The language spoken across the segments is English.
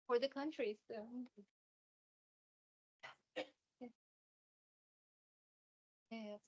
For the countries. Yes.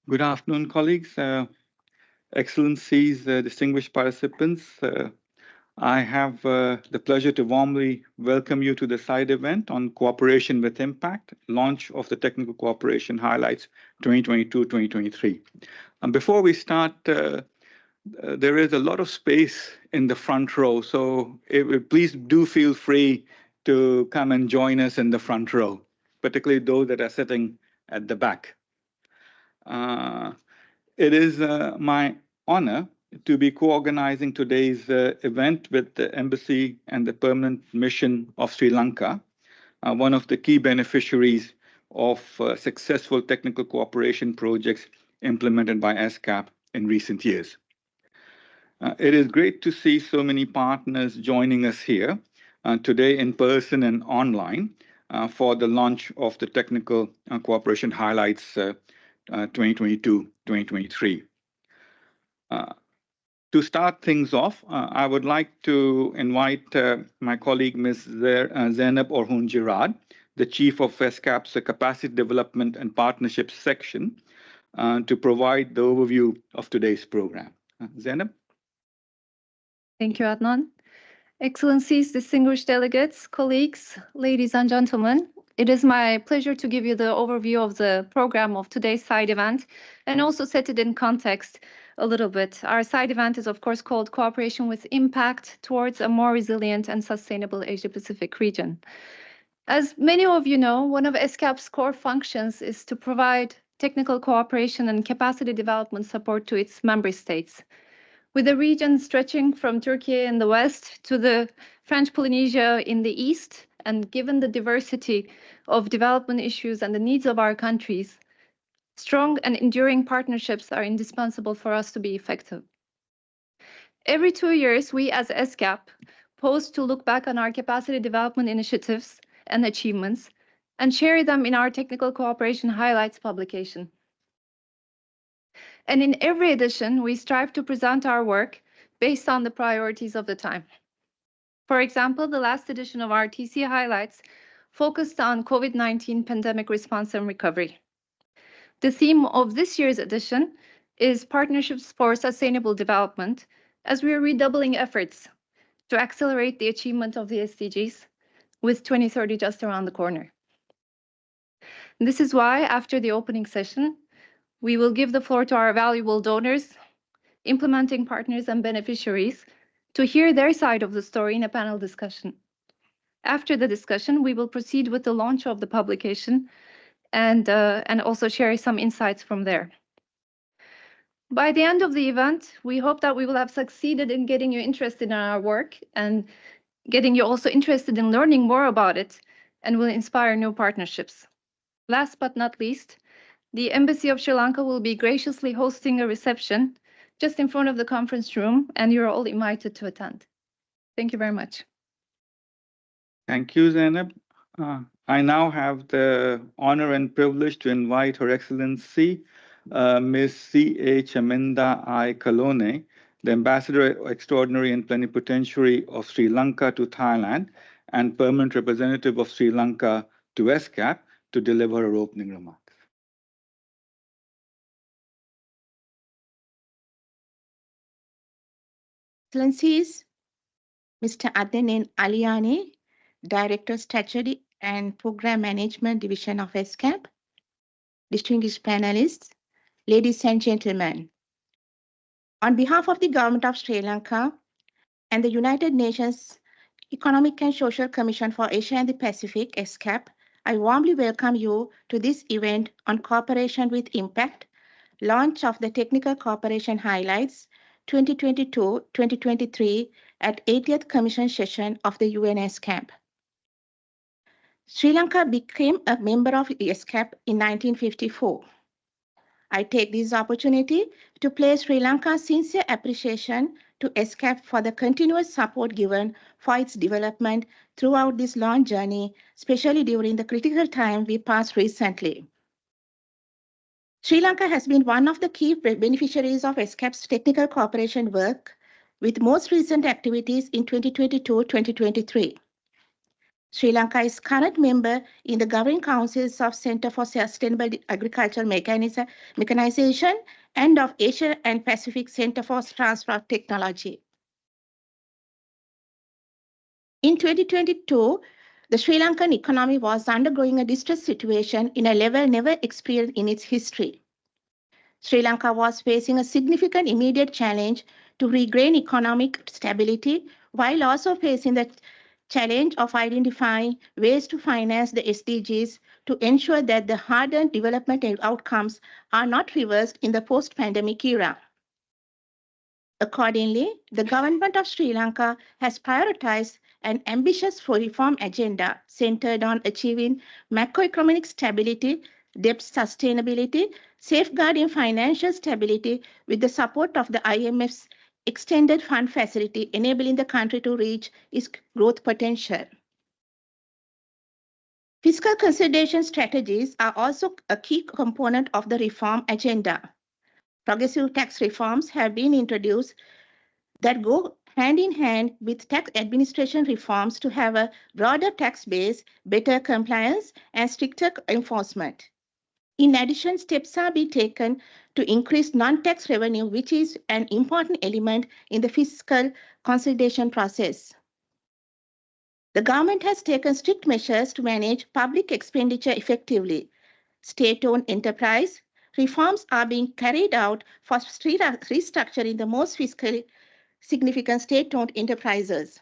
Good afternoon, colleagues, excellencies, distinguished participants. I have the pleasure to warmly welcome you to the side event on Cooperation with Impact, launch of the Technical Cooperation Highlights 2022-2023. Before we start, there is a lot of space in the front row, so please do feel free to come and join us in the front row. particularly those that are sitting at the back. It is my honor to be co-organizing today's event with the Embassy and the Permanent Mission of Sri Lanka, one of the key beneficiaries of successful technical cooperation projects implemented by ESCAP in recent years. It is great to see so many partners joining us here today in person and online for the launch of the Technical Cooperation Highlights 2022-2023. To start things off, I would like to invite my colleague, Ms. Zainab Orhun-Girard, the Chief of ESCAP's Capacity Development and Partnerships section, to provide the overview of today's program. Zainab? Thank you, Adnan. Excellencies, distinguished delegates, colleagues, ladies and gentlemen, it is my pleasure to give you the overview of the program of today's side event and also set it in context a little bit. Our side event is, of course, called Cooperation with Impact Towards a More Resilient and Sustainable Asia-Pacific Region. As many of you know, one of ESCAP's core functions is to provide technical cooperation and capacity development support to its member states. With the region stretching from Turkey in the west to the French Polynesia in the east, and given the diversity of development issues and the needs of our countries, strong and enduring partnerships are indispensable for us to be effective. Every 2 years, we as ESCAP pause to look back on our capacity development initiatives and achievements and share them in our Technical Cooperation Highlights publication. And in every edition, we strive to present our work based on the priorities of the time. For example, the last edition of our TC Highlights focused on COVID-19 pandemic response and recovery. The theme of this year's edition is Partnerships for Sustainable Development, as we are redoubling efforts to accelerate the achievement of the SDGs with 2030 just around the corner. This is why, after the opening session, we will give the floor to our valuable donors, implementing partners, and beneficiaries to hear their side of the story in a panel discussion. After the discussion, we will proceed with the launch of the publication and also share some insights from there. By the end of the event, we hope that we will have succeeded in getting you interested in our work and getting you also interested in learning more about it, and will inspire new partnerships. Last but not least, the Embassy of Sri Lanka will be graciously hosting a reception just in front of the conference room, and you're all invited to attend. Thank you very much. Thank you, Zainab. I now have the honor and privilege to invite Her Excellency, Ms. C.A. Chaminda I. Kalone, the Ambassador Extraordinary and Plenipotentiary of Sri Lanka to Thailand and Permanent Representative of Sri Lanka to ESCAP, to deliver her opening remarks. Excellencies, Mr. Adnan Aliani, Director Strategy and Program Management Division of ESCAP, distinguished panelists, ladies and gentlemen. On behalf of the Government of Sri Lanka and the United Nations Economic and Social Commission for Asia and the Pacific, ESCAP, I warmly welcome you to this event on Cooperation with Impact, launch of the Technical Cooperation Highlights 2022-2023 at 80th Commission session of the UN ESCAP. Sri Lanka became a member of ESCAP in 1954. I take this opportunity to place Sri Lanka's sincere appreciation to ESCAP for the continuous support given for its development throughout this long journey, especially during the critical time we passed recently. Sri Lanka has been one of the key beneficiaries of ESCAP's technical cooperation work, with most recent activities in 2022-2023. Sri Lanka is current member in the Governing Councils of Centre for Sustainable Agricultural Mechanization and of Asia and Pacific Centre for Transfer of Technology. In 2022, the Sri Lankan economy was undergoing a distress situation in a level never experienced in its history. Sri Lanka was facing a significant immediate challenge to regain economic stability while also facing the challenge of identifying ways to finance the SDGs to ensure that the hard-earned development outcomes are not reversed in the post-pandemic era. Accordingly, the government of Sri Lanka has prioritized an ambitious reform agenda centered on achieving macroeconomic stability, debt sustainability, safeguarding financial stability with the support of the IMF's extended fund facility, enabling the country to reach its growth potential. Fiscal consolidation strategies are also a key component of the reform agenda. Progressive tax reforms have been introduced that go hand in hand with tax administration reforms to have a broader tax base, better compliance, and stricter enforcement. In addition, steps are being taken to increase non-tax revenue, which is an important element in the fiscal consolidation process. The government has taken strict measures to manage public expenditure effectively. State-owned enterprise reforms are being carried out for restructuring the most fiscally significant state-owned enterprises.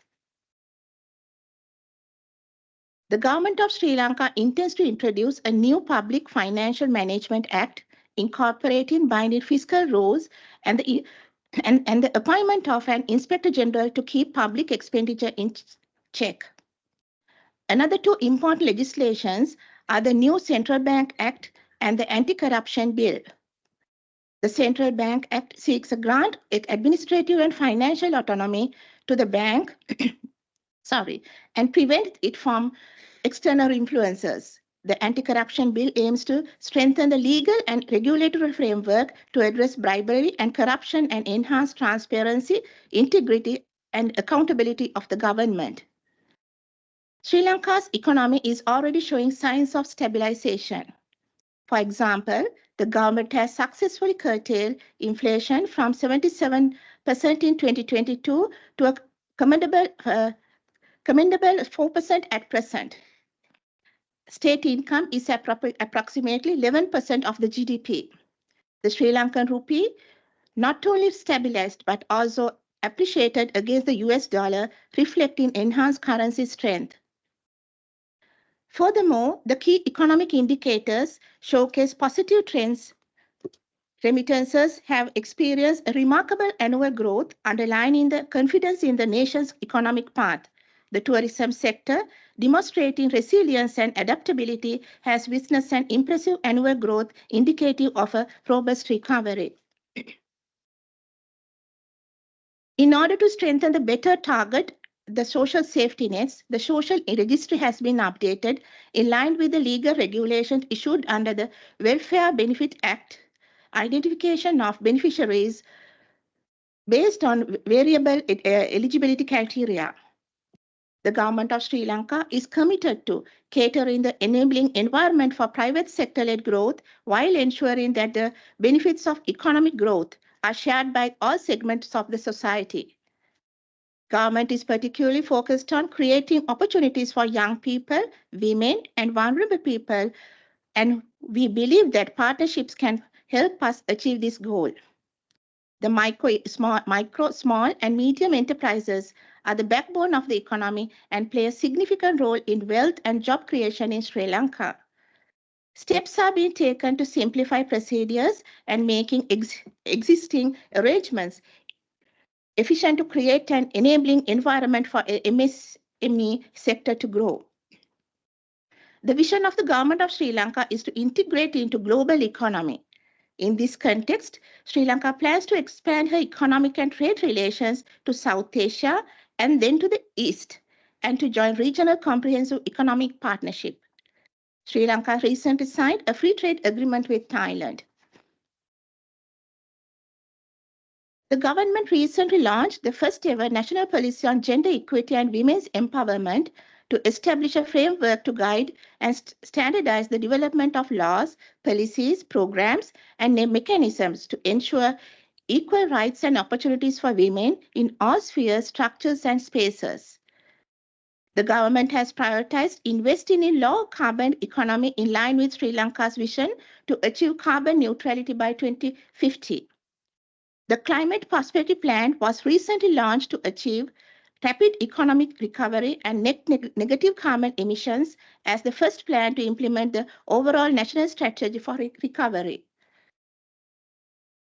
The government of Sri Lanka intends to introduce a new Public Financial Management Act incorporating binding fiscal rules and the appointment of an Inspector General to keep public expenditure in check. Another two important legislations are the new Central Bank Act and the Anti-Corruption Bill. The Central Bank Act seeks a grant administrative and financial autonomy to the bank and prevent it from external influences. The Anti-Corruption Bill aims to strengthen the legal and regulatory framework to address bribery and corruption and enhance transparency, integrity, and accountability of the government. Sri Lanka's economy is already showing signs of stabilization. For example, the government has successfully curtailed inflation from 77% in 2022 to a commendable 4% at present. State income is approximately 11% of the GDP. The Sri Lankan rupee not only stabilized but also appreciated against the US dollar, reflecting enhanced currency strength. Furthermore, the key economic indicators showcase positive trends. Remittances have experienced a remarkable annual growth, underlining the confidence in the nation's economic path. The tourism sector, demonstrating resilience and adaptability, has witnessed an impressive annual growth indicative of a robust recovery. In order to strengthen the better target the social safety nets, the social registry has been updated in line with the legal regulations issued under the Welfare Benefit Act, identification of beneficiaries based on variable eligibility criteria. The government of Sri Lanka is committed to catering the enabling environment for private sector-led growth while ensuring that the benefits of economic growth are shared by all segments of the society. Government is particularly focused on creating opportunities for young people, women, and vulnerable people, and we believe that partnerships can help us achieve this goal. The micro, small, and medium enterprises are the backbone of the economy and play a significant role in wealth and job creation in Sri Lanka. Steps are being taken to simplify procedures and making existing arrangements efficient to create an enabling environment for MSME sector to grow. The vision of the government of Sri Lanka is to integrate into global economy. In this context, Sri Lanka plans to expand her economic and trade relations to South Asia and then to the East, and to join regional comprehensive economic partnership. Sri Lanka recently signed a free trade agreement with Thailand. The government recently launched the first ever national policy on gender equity and women's empowerment to establish a framework to guide and standardize the development of laws, policies, programs, and mechanisms to ensure equal rights and opportunities for women in all spheres, structures, and spaces. The government has prioritized investing in low carbon economy in line with Sri Lanka's vision to achieve carbon neutrality by 2050. The Climate Prosperity Plan was recently launched to achieve rapid economic recovery and negative carbon emissions as the first plan to implement the overall national strategy for recovery.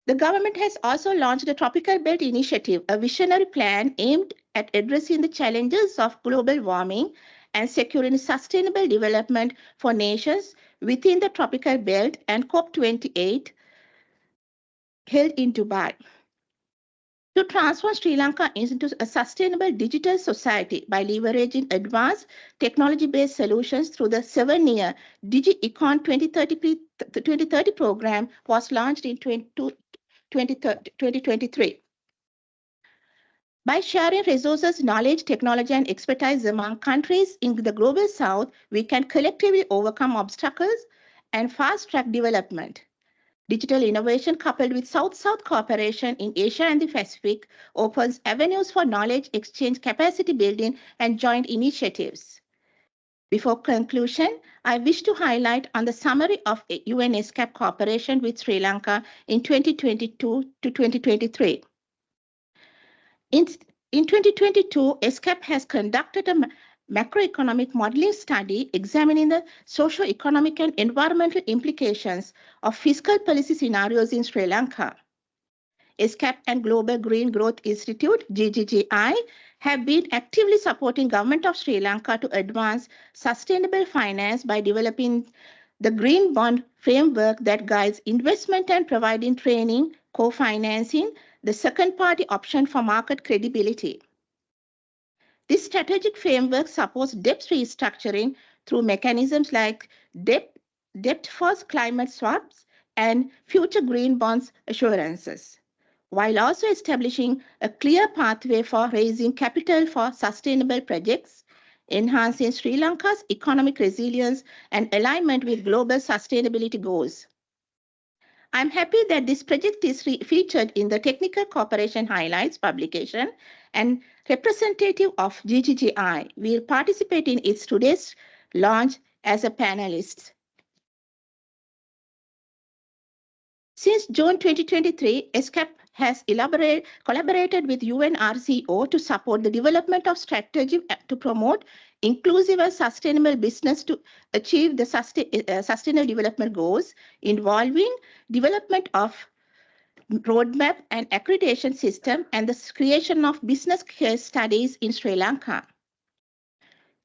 The government has also launched the Tropical Belt Initiative, a visionary plan aimed at addressing the challenges of global warming and securing sustainable development for nations within the Tropical Belt, and COP28 held in Dubai. To transform Sri Lanka into a sustainable digital society by leveraging advanced technology-based solutions through the 7-year DigiEcon 2030 program was launched in 2023. By sharing resources, knowledge, technology, and expertise among countries in the global south, we can collectively overcome obstacles and fast-track development. Digital innovation coupled with South-South cooperation in Asia and the Pacific opens avenues for knowledge exchange, capacity building, and joint initiatives. Before conclusion, I wish to highlight on the summary of UN ESCAP cooperation with Sri Lanka in 2022 to 2023. In 2022, ESCAP has conducted a macroeconomic modeling study examining the socio-economic and environmental implications of fiscal policy scenarios in Sri Lanka. ESCAP and Global Green Growth Institute, GGGI, have been actively supporting government of Sri Lanka to advance sustainable finance by developing the Green Bond framework that guides investment and providing training, co-financing, the second-party option for market credibility. This strategic framework supports debt restructuring through mechanisms like debt for climate swaps and future green bonds assurances, while also establishing a clear pathway for raising capital for sustainable projects, enhancing Sri Lanka's economic resilience and alignment with global sustainability goals. I'm happy that this project is featured in the Technical Cooperation Highlights publication, and representative of GGGI will participate in its today's launch as a panelist. Since June 2023, ESCAP has collaborated with UNRCO to support the development of strategy to promote inclusive and sustainable business to achieve the sustainable development goals, involving development of roadmap and accreditation system and the creation of business case studies in Sri Lanka.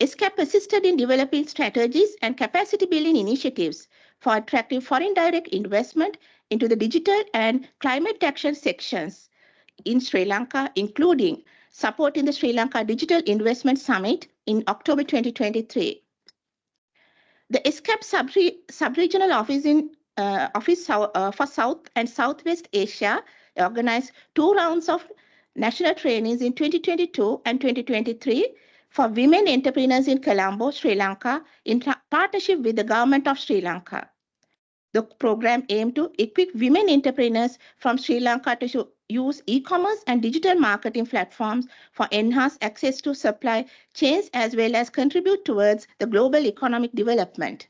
ESCAP assisted in developing strategies and capacity building initiatives for attracting foreign direct investment into the digital and climate action sections in Sri Lanka, including supporting the Sri Lanka Digital Investment Summit in October 2023. The ESCAP sub-regional office for South and Southwest Asia organized 2 rounds of national trainings in 2022 and 2023 for women entrepreneurs in Colombo, Sri Lanka, in partnership with the government of Sri Lanka. The program aimed to equip women entrepreneurs from Sri Lanka to use e-commerce and digital marketing platforms for enhanced access to supply chains, as well as contribute towards the global economic development.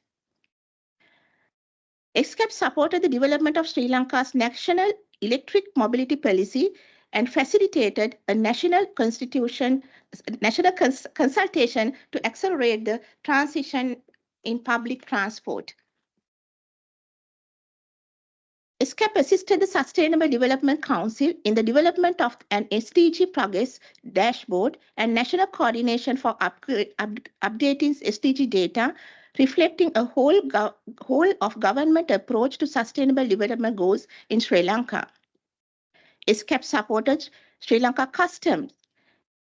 ESCAP supported the development of Sri Lanka's national electric mobility policy and facilitated a national consultation to accelerate the transition in public transport. ESCAP assisted the Sustainable Development Council in the development of an SDG progress dashboard and national coordination for updating SDG data, reflecting a whole of government approach to sustainable development goals in Sri Lanka. ESCAP supported Sri Lanka Customs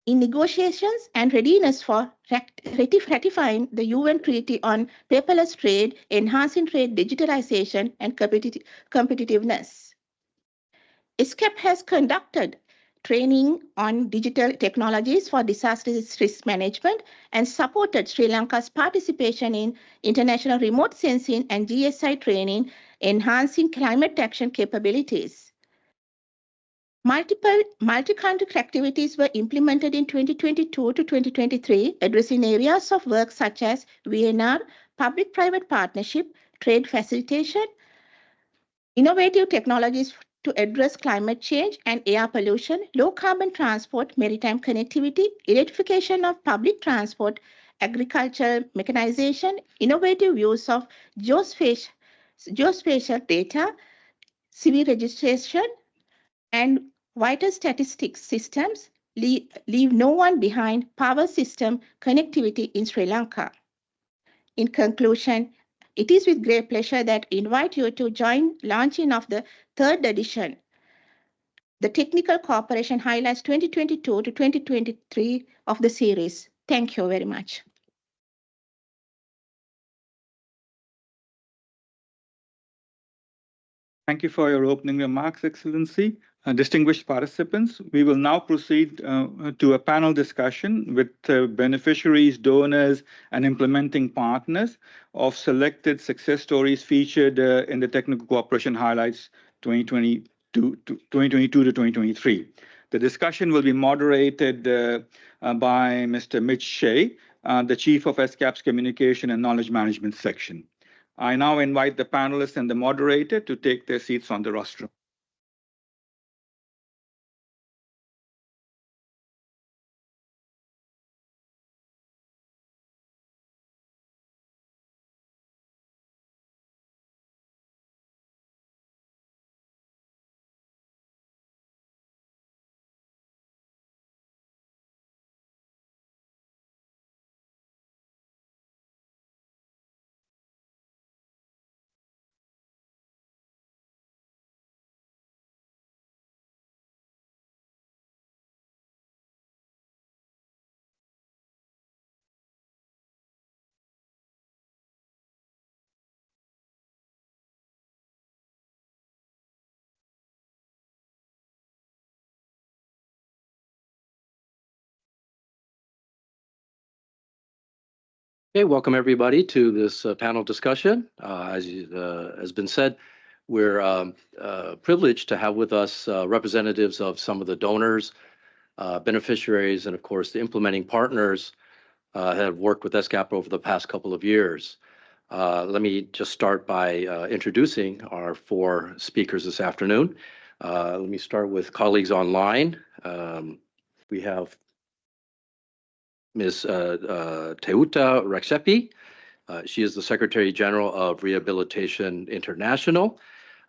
in negotiations and readiness for ratifying the UN Treaty on Paperless Trade, enhancing trade digitalization and competitiveness. ESCAP has conducted training on digital technologies for disaster risk management and supported Sri Lanka's participation in international remote sensing and GSI training, enhancing climate action capabilities. Multi-country activities were implemented in 2022 to 2023, addressing areas of work such as VNR, public-private partnership, trade facilitation, innovative technologies to address climate change and air pollution, low carbon transport, maritime connectivity, electrification of public transport, agricultural mechanization, innovative use of geospatial data, civil registration, and vital statistics systems leave no one behind power system connectivity in Sri Lanka. In conclusion, it is with great pleasure that I invite you to join launching of the third edition, the Technical Cooperation Highlights 2022 to 2023 of the series. Thank you very much. Thank you for your opening remarks, Excellency. Distinguished participants, we will now proceed to a panel discussion with beneficiaries, donors, and implementing partners of selected success stories featured in the Technical Cooperation Highlights 2022 to 2023. The discussion will be moderated by Mr. Mitch Shea, the Chief of ESCAP's Communication and Knowledge Management Section. I now invite the panelists and the moderator to take their seats on the rostrum. Okay, welcome everybody to this panel discussion. As has been said, we're privileged to have with us representatives of some of the donors, beneficiaries, and of course the implementing partners that have worked with ESCAP over the past couple of years. Let me just start by introducing our four speakers this afternoon. Let me start with colleagues online. We have Ms. Teuta Reksepi. She is the Secretary General of Rehabilitation International,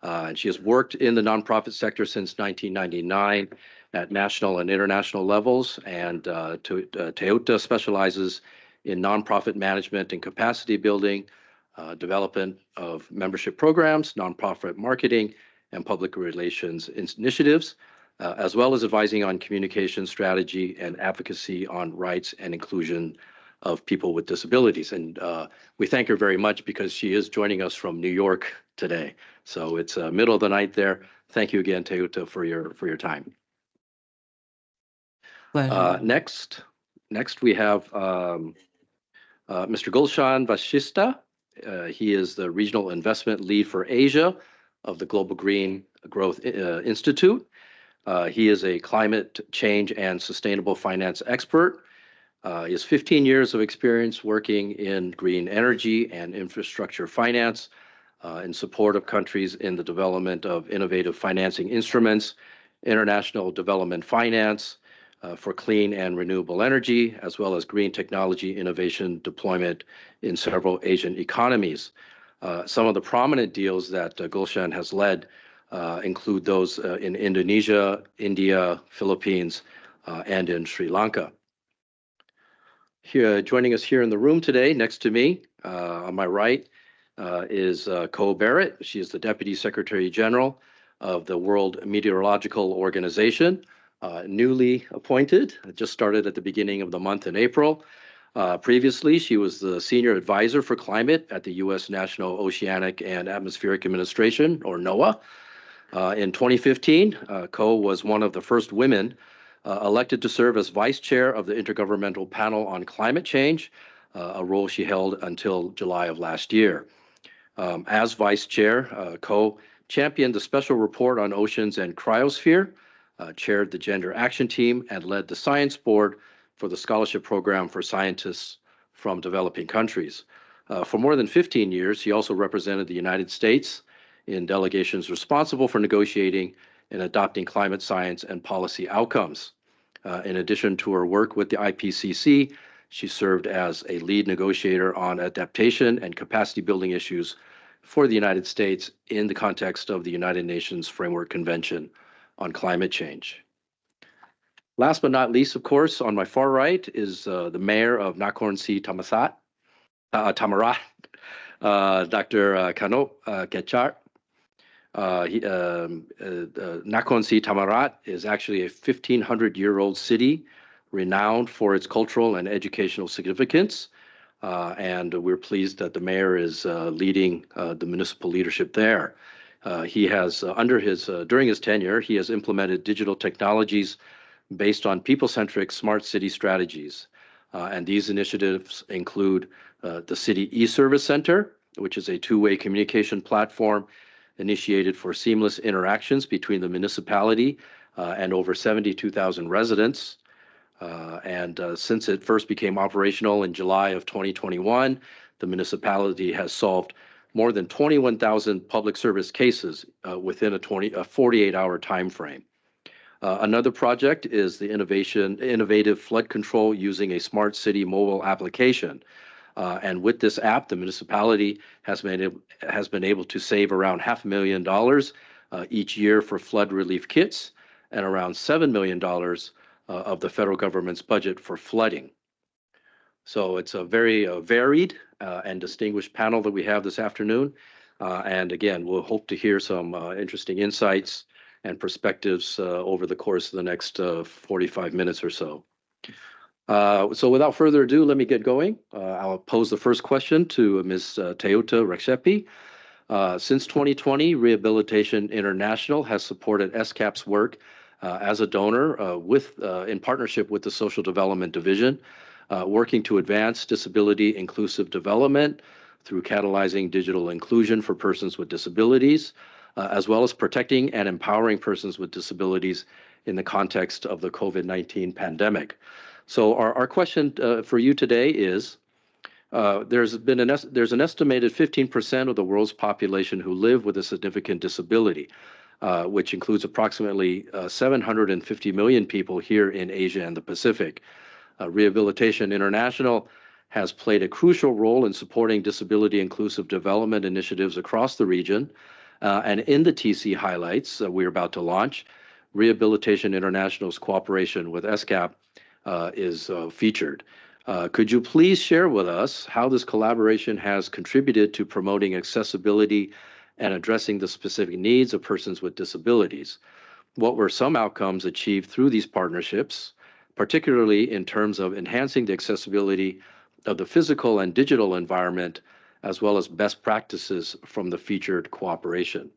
and she has worked in the nonprofit sector since 1999 at national and international levels. And Teuta specializes in nonprofit management and capacity building, development of membership programs, nonprofit marketing, and public relations initiatives, as well as advising on communication strategy and advocacy on rights and inclusion of people with disabilities. And we thank her very much because she is joining us from New York today. So it's middle of the night there. Thank you again, Teuta, for your time. Next we have Mr. Gulshan Vashista. He is the Regional Investment Lead for Asia of the Global Green Growth Institute. He is a climate change and sustainable finance expert. He has 15 years of experience working in green energy and infrastructure finance in support of countries in the development of innovative financing instruments, international development finance for clean and renewable energy, as well as green technology innovation deployment in several Asian economies. Some of the prominent deals that Gulshan has led include those in Indonesia, India, Philippines, and in Sri Lanka. Here, joining us here in the room today, next to me, on my right, is Ko Barrett. She is the Deputy Secretary General of the World Meteorological Organization, newly appointed, just started at the beginning of the month in April. Previously, she was the Senior Advisor for Climate at the U.S. National Oceanic and Atmospheric Administration, or NOAA. In 2015, Ko was one of the first women elected to serve as Vice Chair of the Intergovernmental Panel on Climate Change, a role she held until July of last year. As Vice Chair, Ko championed the Special Report on Oceans and Cryosphere, chaired the Gender Action Team, and led the Science Board for the Scholarship Program for Scientists from Developing Countries. For more than 15 years, he also represented the United States in delegations responsible for negotiating and adopting climate science and policy outcomes. In addition to her work with the IPCC, she served as a lead negotiator on adaptation and capacity building issues for the United States in the context of the United Nations Framework Convention on Climate Change. Last but not least, of course, on my far right is the mayor of Nakhon Si Thammarat, Dr. Kanop Kechart. Nakhon Si Thammarat is actually a 1,500-year-old city renowned for its cultural and educational significance. And we're pleased that the mayor is leading the municipal leadership there. He has, during his tenure, he has implemented digital technologies based on people-centric smart city strategies. And these initiatives include the City e-Service Center, which is a two-way communication platform initiated for seamless interactions between the municipality and over 72,000 residents. Since it first became operational in July of 2021, the municipality has solved more than 21,000 public service cases within a 48-hour time frame. Another project is the innovative flood control using a smart city mobile application. And with this app, the municipality has been able to save around $500,000 each year for flood relief kits and around $7 million of the federal government's budget for flooding. So it's a very varied and distinguished panel that we have this afternoon. And again, we'll hope to hear some interesting insights and perspectives over the course of the next 45 minutes or so. So without further ado, let me get going. I'll pose the first question to Ms. Teota Rexepi. Since 2020, Rehabilitation International has supported ESCAP's work as a donor in partnership with the Social Development Division, working to advance disability inclusive development through catalyzing digital inclusion for persons with disabilities, as well as protecting and empowering persons with disabilities in the context of the COVID-19 pandemic. So our question for you today is, there's an estimated 15% of the world's population who live with a significant disability, which includes approximately 750 million people here in Asia and the Pacific. Rehabilitation International has played a crucial role in supporting disability inclusive development initiatives across the region. And in the TC highlights we're about to launch, Rehabilitation International's cooperation with ESCAP is featured. Could you please share with us how this collaboration has contributed to promoting accessibility and addressing the specific needs of persons with disabilities? What were some outcomes achieved through these partnerships, particularly in terms of enhancing the accessibility of the physical and digital environment, as well as best practices from the featured cooperation?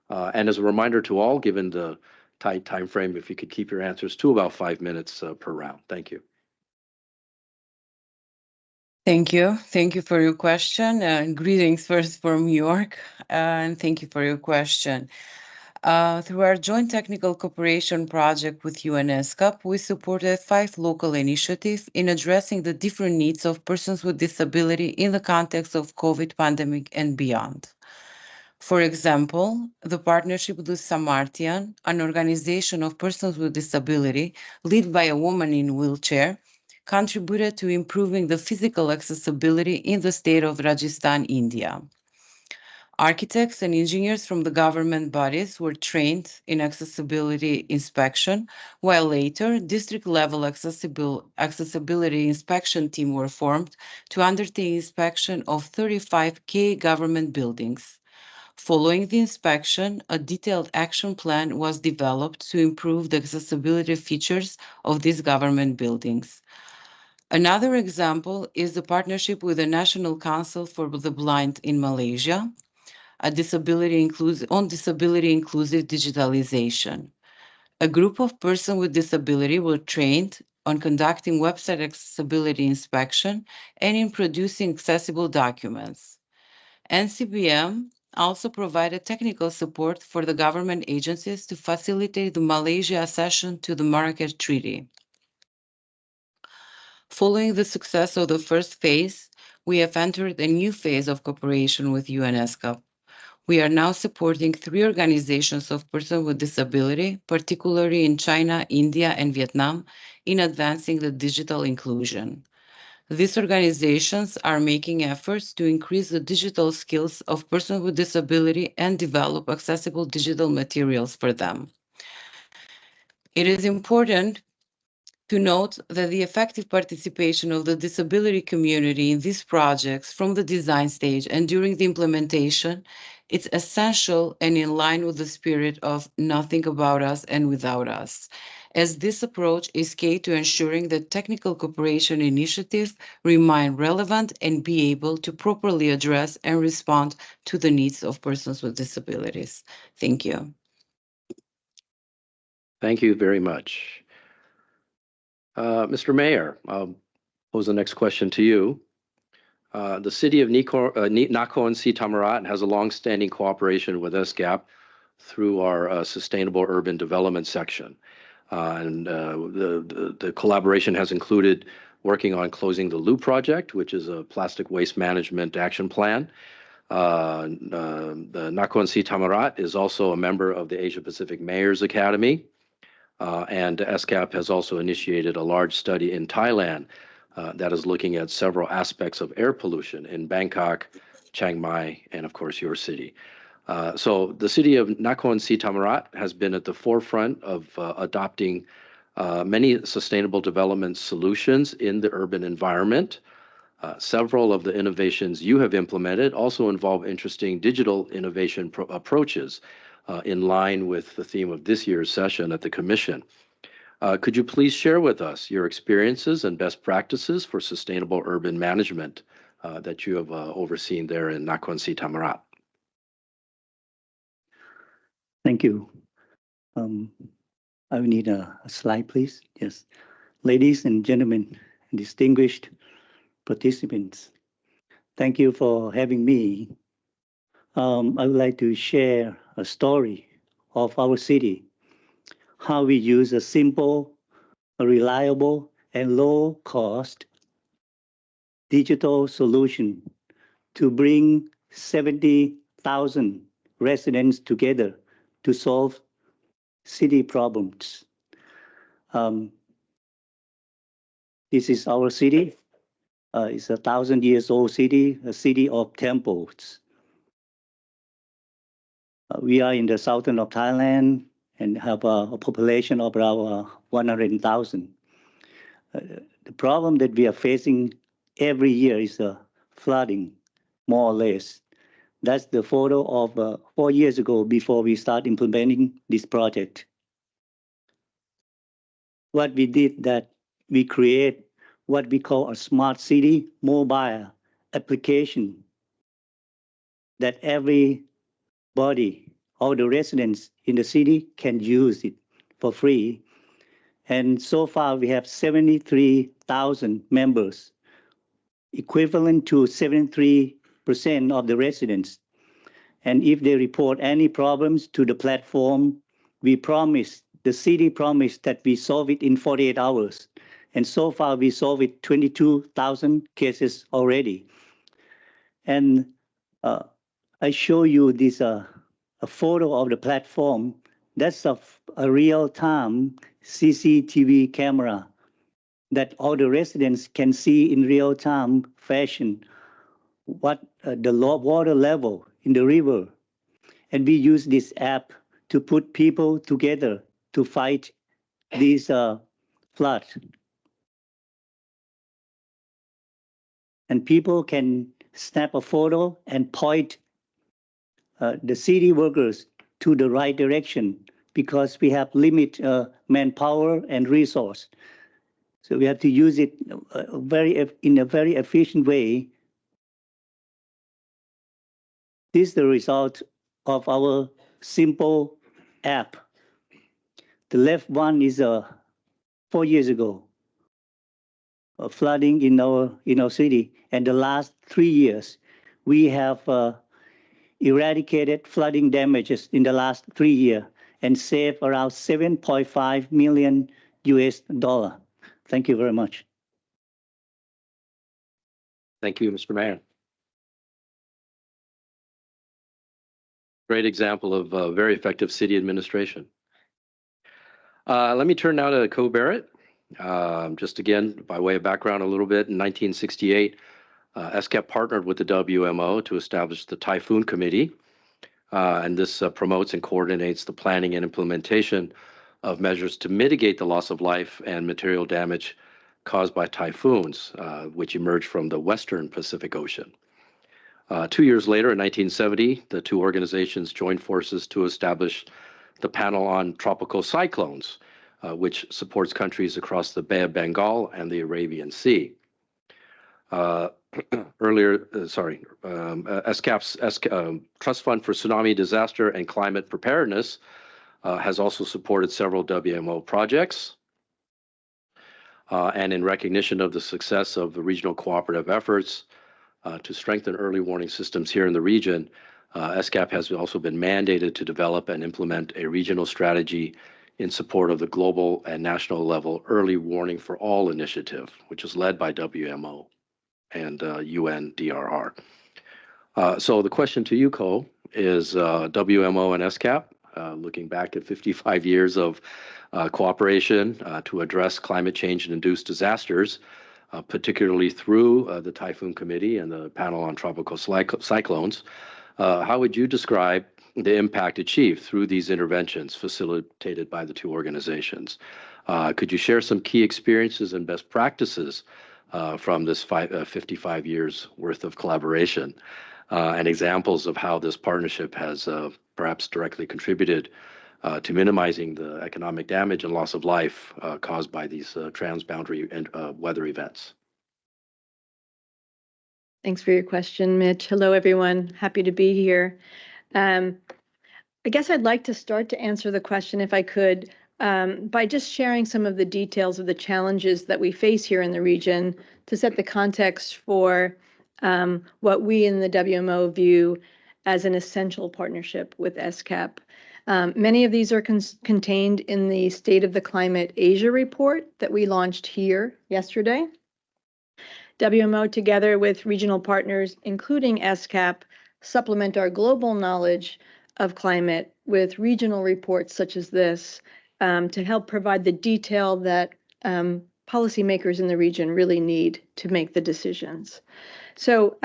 And as a reminder to all, given the tight time frame, if you could keep your answers to about 5 minutes per round. Thank you. Thank you. Thank you for your question. Greetings first from New York, and thank you for your question. Through our joint technical cooperation project with ESCAP, we supported 5 local initiatives in addressing the different needs of persons with disability in the context of COVID pandemic and beyond. For example, the partnership with Samartian, an organization of persons with disability led by a woman in a wheelchair, contributed to improving the physical accessibility in the state of Rajasthan, India. Architects and engineers from the government bodies were trained in accessibility inspection, while later district-level accessibility inspection teams were formed to undertake inspection of 35K government buildings. Following the inspection, a detailed action plan was developed to improve the accessibility features of these government buildings. Another example is the partnership with the National Council for the Blind in Malaysia, on disability inclusive digitalization. A group of persons with disability were trained on conducting website accessibility inspection and in producing accessible documents. NCBM also provided technical support for the government agencies to facilitate the Malaysia accession to the Marrakech Treaty. Following the success of the first phase, we have entered a new phase of cooperation with ESCAP. We are now supporting 3 organizations of persons with disability, particularly in China, India, and Vietnam, in advancing the digital inclusion. These organizations are making efforts to increase the digital skills of persons with disability and develop accessible digital materials for them. It is important to note that the effective participation of the disability community in these projects from the design stage and during the implementation, it's essential and in line with the spirit of nothing about us and without us, as this approach is key to ensuring that technical cooperation initiatives remain relevant and be able to properly address and respond to the needs of persons with disabilities. Thank you. Thank you very much. Mr. Mayor, I'll pose the next question to you. The city of Nakhon Si Thammarat has a long-standing cooperation with ESCAP through our Sustainable Urban Development section. The collaboration has included working on closing the loop project, which is a plastic waste management action plan. The Nakhon Si Thammarat is also a member of the Asia Pacific Mayors Academy. And ESCAP has also initiated a large study in Thailand that is looking at several aspects of air pollution in Bangkok, Chiang Mai, and of course your city. So the city of Nakhon Si Thammarat has been at the forefront of adopting many sustainable development solutions in the urban environment. Several of the innovations you have implemented also involve interesting digital innovation approaches in line with the theme of this year's session at the Commission. Could you please share with us your experiences and best practices for sustainable urban management that you have overseen there in Nakhon Si Thammarat? Thank you. I will need a slide, please. Yes. Ladies and gentlemen, distinguished participants, thank you for having me. I would like to share a story of our city, how we use a simple, reliable, and low-cost digital solution to bring 70,000 residents together to solve city problems. This is our city. It's a 1,000-year-old city, a city of temples. We are in the southern of Thailand and have a population of around 100,000. The problem that we are facing every year is flooding, more or less. That's the photo of 4 years ago before we start implementing this project. What we did that we create what we call a smart city mobile application that everybody, all the residents in the city can use it for free. And so far we have 73,000 members, equivalent to 73% of the residents. And if they report any problems to the platform, the city promised that we solve it in 48 hours. And so far we solved it 22,000 cases already. And I show you this a photo of the platform. That's a real-time CCTV camera that all the residents can see in real-time fashion what the water level in the river. And we use this app to put people together to fight these floods. And people can snap a photo and point the city workers to the right direction because we have limited manpower and resource. So we have to use it in a very efficient way. This is the result of our simple app. The left one is 4 years ago, flooding in our city, and the last 3 years we have eradicated flooding damages in the last 3 years and saved around $7.5 million. Thank you very much. Thank you, Mr. Mayor. Great example of very effective city administration. Let me turn now to Co Barrett. Just again, by way of background a little bit, in 1968, ESCAP partnered with the WMO to establish the Typhoon Committee, and this promotes and coordinates the planning and implementation of measures to mitigate the loss of life and material damage caused by typhoons, which emerged from the Western Pacific Ocean. 2 years later, in 1970, the two organizations joined forces to establish the Panel on Tropical Cyclones, which supports countries across the Bay of Bengal and the Arabian Sea. ESCAP's Trust Fund for Tsunami Disaster and Climate Preparedness has also supported several WMO projects. And in recognition of the success of the regional cooperative efforts to strengthen early warning systems here in the region, ESCAP has also been mandated to develop and implement a regional strategy in support of the global and national level Early Warning for All initiative, which is led by WMO and UNDRR. So the question to you, Ko, is WMO and ESCAP, looking back at 55 years of cooperation to address climate change and induced disasters, particularly through the Typhoon Committee and the Panel on Tropical Cyclones. How would you describe the impact achieved through these interventions facilitated by the two organizations? Could you share some key experiences and best practices from this 55 years worth of collaboration and examples of how this partnership has perhaps directly contributed to minimizing the economic damage and loss of life caused by these transboundary weather events? Thanks for your question, Mitch. Hello, everyone. Happy to be here. I guess I'd like to start to answer the question, if I could, by just sharing some of the details of the challenges that we face here in the region to set the context for what we in the WMO view as an essential partnership with ESCAP. Many of these are contained in the State of the Climate Asia report that we launched here yesterday. WMO, together with regional partners, including ESCAP, supplement our global knowledge of climate with regional reports such as this to help provide the detail that policymakers in the region really need to make the decisions. So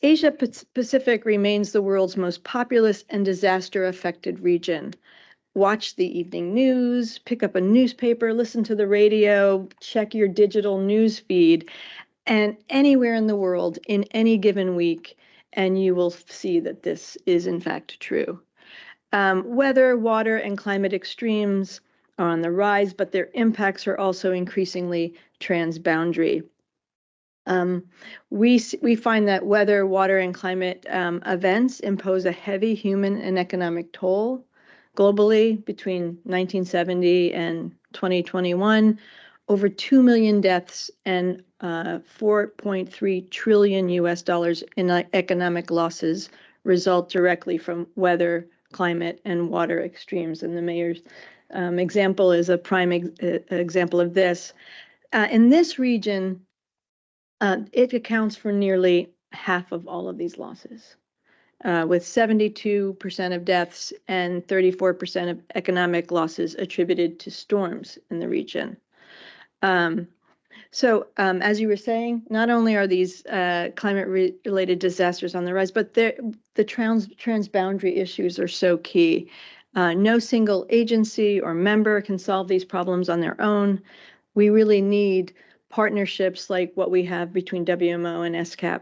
Asia Pacific remains the world's most populous and disaster-affected region. Watch the evening news, pick up a newspaper, listen to the radio, check your digital news feed, and anywhere in the world in any given week, and you will see that this is in fact true. Weather, water, and climate extremes are on the rise, but their impacts are also increasingly transboundary. We find that weather, water, and climate events impose a heavy human and economic toll globally. Between 1970 and 2021, over 2 million deaths and $4.3 trillion in economic losses result directly from weather, climate, and water extremes. And the mayor's example is a prime example of this. In this region, it accounts for nearly half of all of these losses, with 72% of deaths and 34% of economic losses attributed to storms in the region. So as you were saying, not only are these climate-related disasters on the rise, but the transboundary issues are so key. No single agency or member can solve these problems on their own. We really need partnerships like what we have between WMO and ESCAP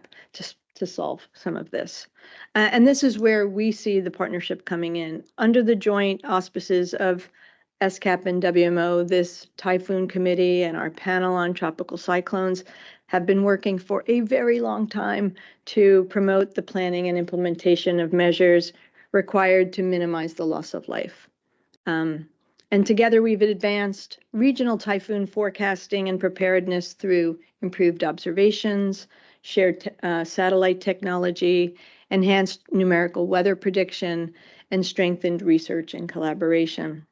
to solve some of this. And this is where we see the partnership coming in. Under the joint auspices of ESCAP and WMO, this Typhoon Committee and our Panel on Tropical Cyclones have been working for a very long time to promote the planning and implementation of measures required to minimize the loss of life. And together we've advanced regional typhoon forecasting and preparedness through improved observations, shared satellite technology, enhanced numerical weather prediction, and strengthened research and collaboration.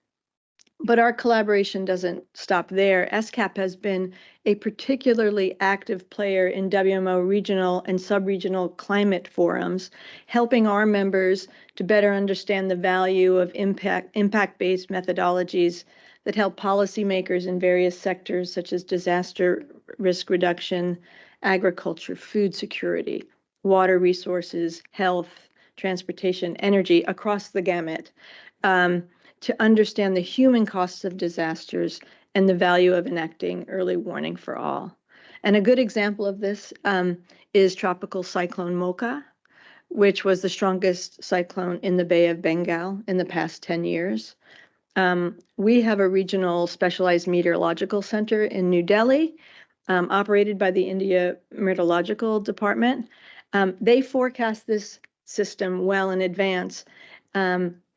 But our collaboration doesn't stop there. ESCAP has been a particularly active player in WMO regional and sub-regional climate forums, helping our members to better understand the value of impact-based methodologies that help policymakers in various sectors such as disaster risk reduction, agriculture, food security, water resources, health, transportation, energy, across the gamut. To understand the human costs of disasters and the value of enacting early warning for all. And a good example of this is Tropical Cyclone Mocha, which was the strongest cyclone in the Bay of Bengal in the past 10 years. We have a regional specialized meteorological center in New Delhi, operated by the India Meteorological Department. They forecast this system well in advance.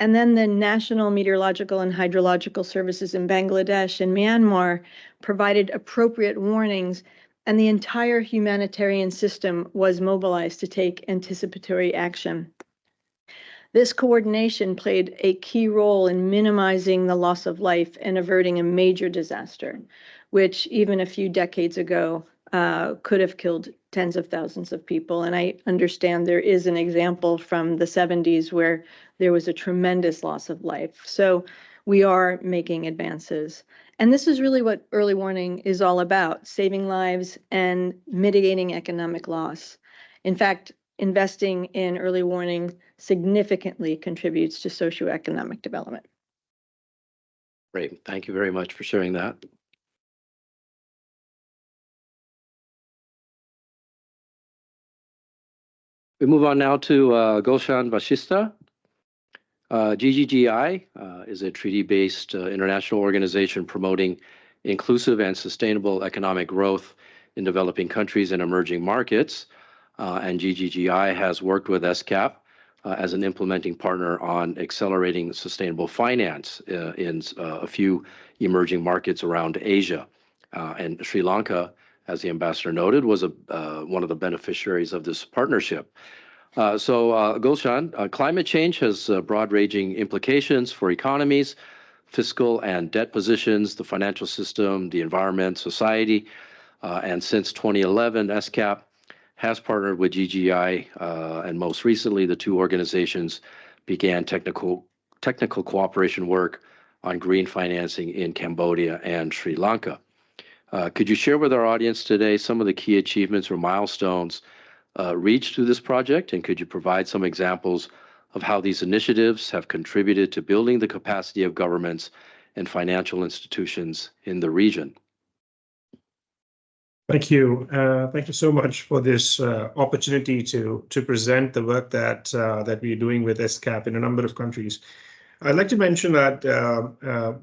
And then the National Meteorological and Hydrological Services in Bangladesh and Myanmar provided appropriate warnings, and the entire humanitarian system was mobilized to take anticipatory action. This coordination played a key role in minimizing the loss of life and averting a major disaster, which even a few decades ago could have killed tens of thousands of people. And I understand there is an example from the 70s where there was a tremendous loss of life. So we are making advances. And this is really what early warning is all about, saving lives and mitigating economic loss. In fact, investing in early warning significantly contributes to socioeconomic development. Great. Thank you very much for sharing that. We move on now to Gulshan Vashista. GGGI is a treaty-based international organization promoting inclusive and sustainable economic growth in developing countries and emerging markets. And GGGI has worked with ESCAP as an implementing partner on accelerating sustainable finance in a few emerging markets around Asia. And Sri Lanka, as the ambassador noted, was one of the beneficiaries of this partnership. Gulshan, climate change has broad-ranging implications for economies, fiscal and debt positions, the financial system, the environment, society. And since 2011, ESCAP has partnered with GGI, and most recently, the two organizations began technical cooperation work on green financing in Cambodia and Sri Lanka. Could you share with our audience today some of the key achievements or milestones reached through this project, and could you provide some examples of how these initiatives have contributed to building the capacity of governments and financial institutions in the region? Thank you. Thank you so much for this opportunity to present the work that we're doing with ESCAP in a number of countries. I'd like to mention that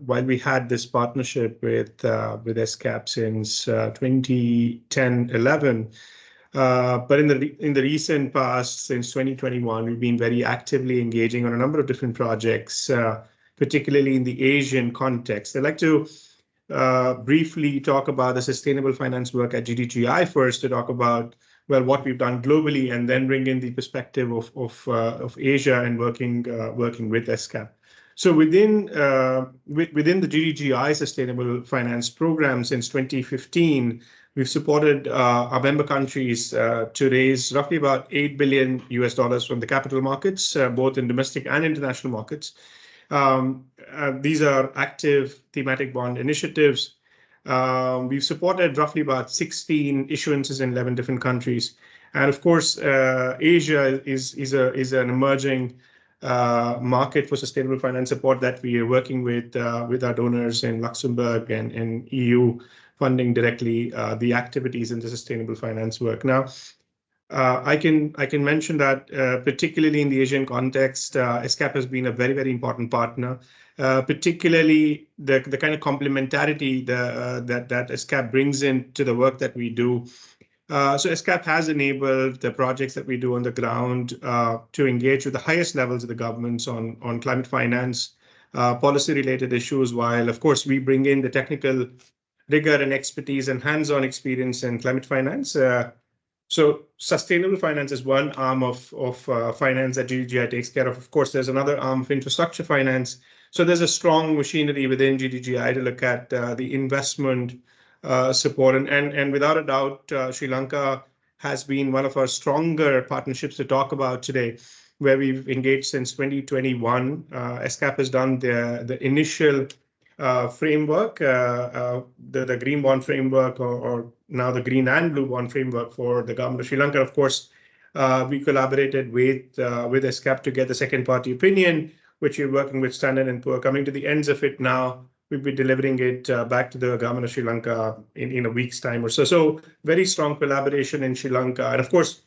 while we had this partnership with ESCAP since 2010-11, but in the recent past, since 2021, we've been very actively engaging on a number of different projects, particularly in the Asian context. I'd like to briefly talk about the sustainable finance work at GDGI first, to talk about, well, what we've done globally, and then bring in the perspective of Asia and working with ESCAP. So within the GDGI Sustainable Finance Program since 2015, we've supported our member countries to raise roughly about $8 billion from the capital markets, both in domestic and international markets. These are active thematic bond initiatives. We've supported roughly about 16 issuances in 11 different countries. And of course, Asia is an emerging market for sustainable finance support that we are working with our donors in Luxembourg and in EU, funding directly the activities in the sustainable finance work. Now, I can mention that particularly in the Asian context, ESCAP has been a very, very important partner, particularly the kind of complementarity that ESCAP brings into the work that we do. So ESCAP has enabled the projects that we do on the ground to engage with the highest levels of the governments on climate finance, policy-related issues, while, of course, we bring in the technical rigor and expertise and hands-on experience in climate finance So sustainable finance is one arm of finance that GDGI takes care of. Of course, there's another arm of infrastructure finance. So there's a strong machinery within GDGI to look at the investment support. And without a doubt, Sri Lanka has been one of our stronger partnerships to talk about today, where we've engaged since 2021. ESCAP has done the initial framework, the green bond framework, or now the green and blue bond framework for the government of Sri Lanka. Of course, we collaborated with ESCAP to get the second party opinion, which we're working with Standard & Poor. Coming to the ends of it now, we'll be delivering it back to the government of Sri Lanka in a week's time or so. So very strong collaboration in Sri Lanka. And of course,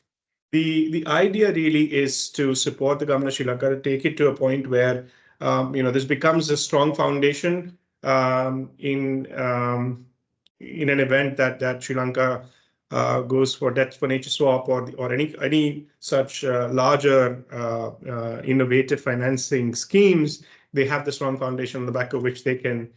the idea really is to support the government of Sri Lanka to take it to a point where this becomes a strong foundation in an event that Sri Lanka goes for debt for nature swap or any such larger innovative financing schemes. They have the strong foundation on the back of which they can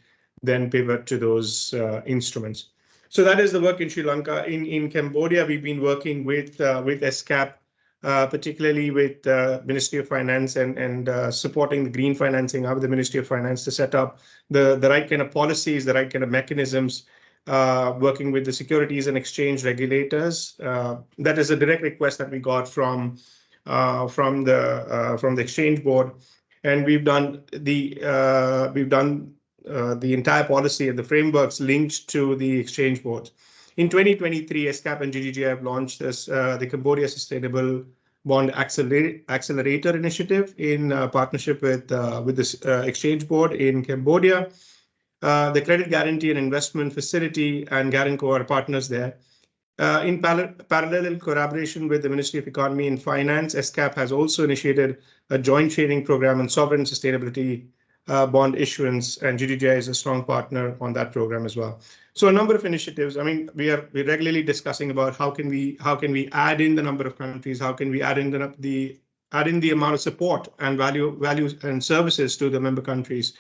then pivot to those instruments. So that is the work in Sri Lanka. In Cambodia, we've been working with ESCAP, particularly with the Ministry of Finance and supporting the green financing of the Ministry of Finance to set up the right kind of policies, the right kind of mechanisms, working with the Securities and Exchange regulators. That is a direct request that we got from the Exchange Board, and we've done the entire policy and the frameworks linked to the Exchange Board. In 2023, ESCAP and GDGI have launched the Cambodia Sustainable Bond Accelerator Initiative in partnership with the Exchange Board in Cambodia. The Credit Guarantee and Investment Facility and Garanco are partners there. In parallel collaboration with the Ministry of Economy and Finance, ESCAP has also initiated a joint training program on sovereign sustainability bond issuance, and GDGI is a strong partner on that program as well. So a number of initiatives. I mean, we're regularly discussing about how can we add in the number of countries, how can we add in the amount of support and values and services to the member countries.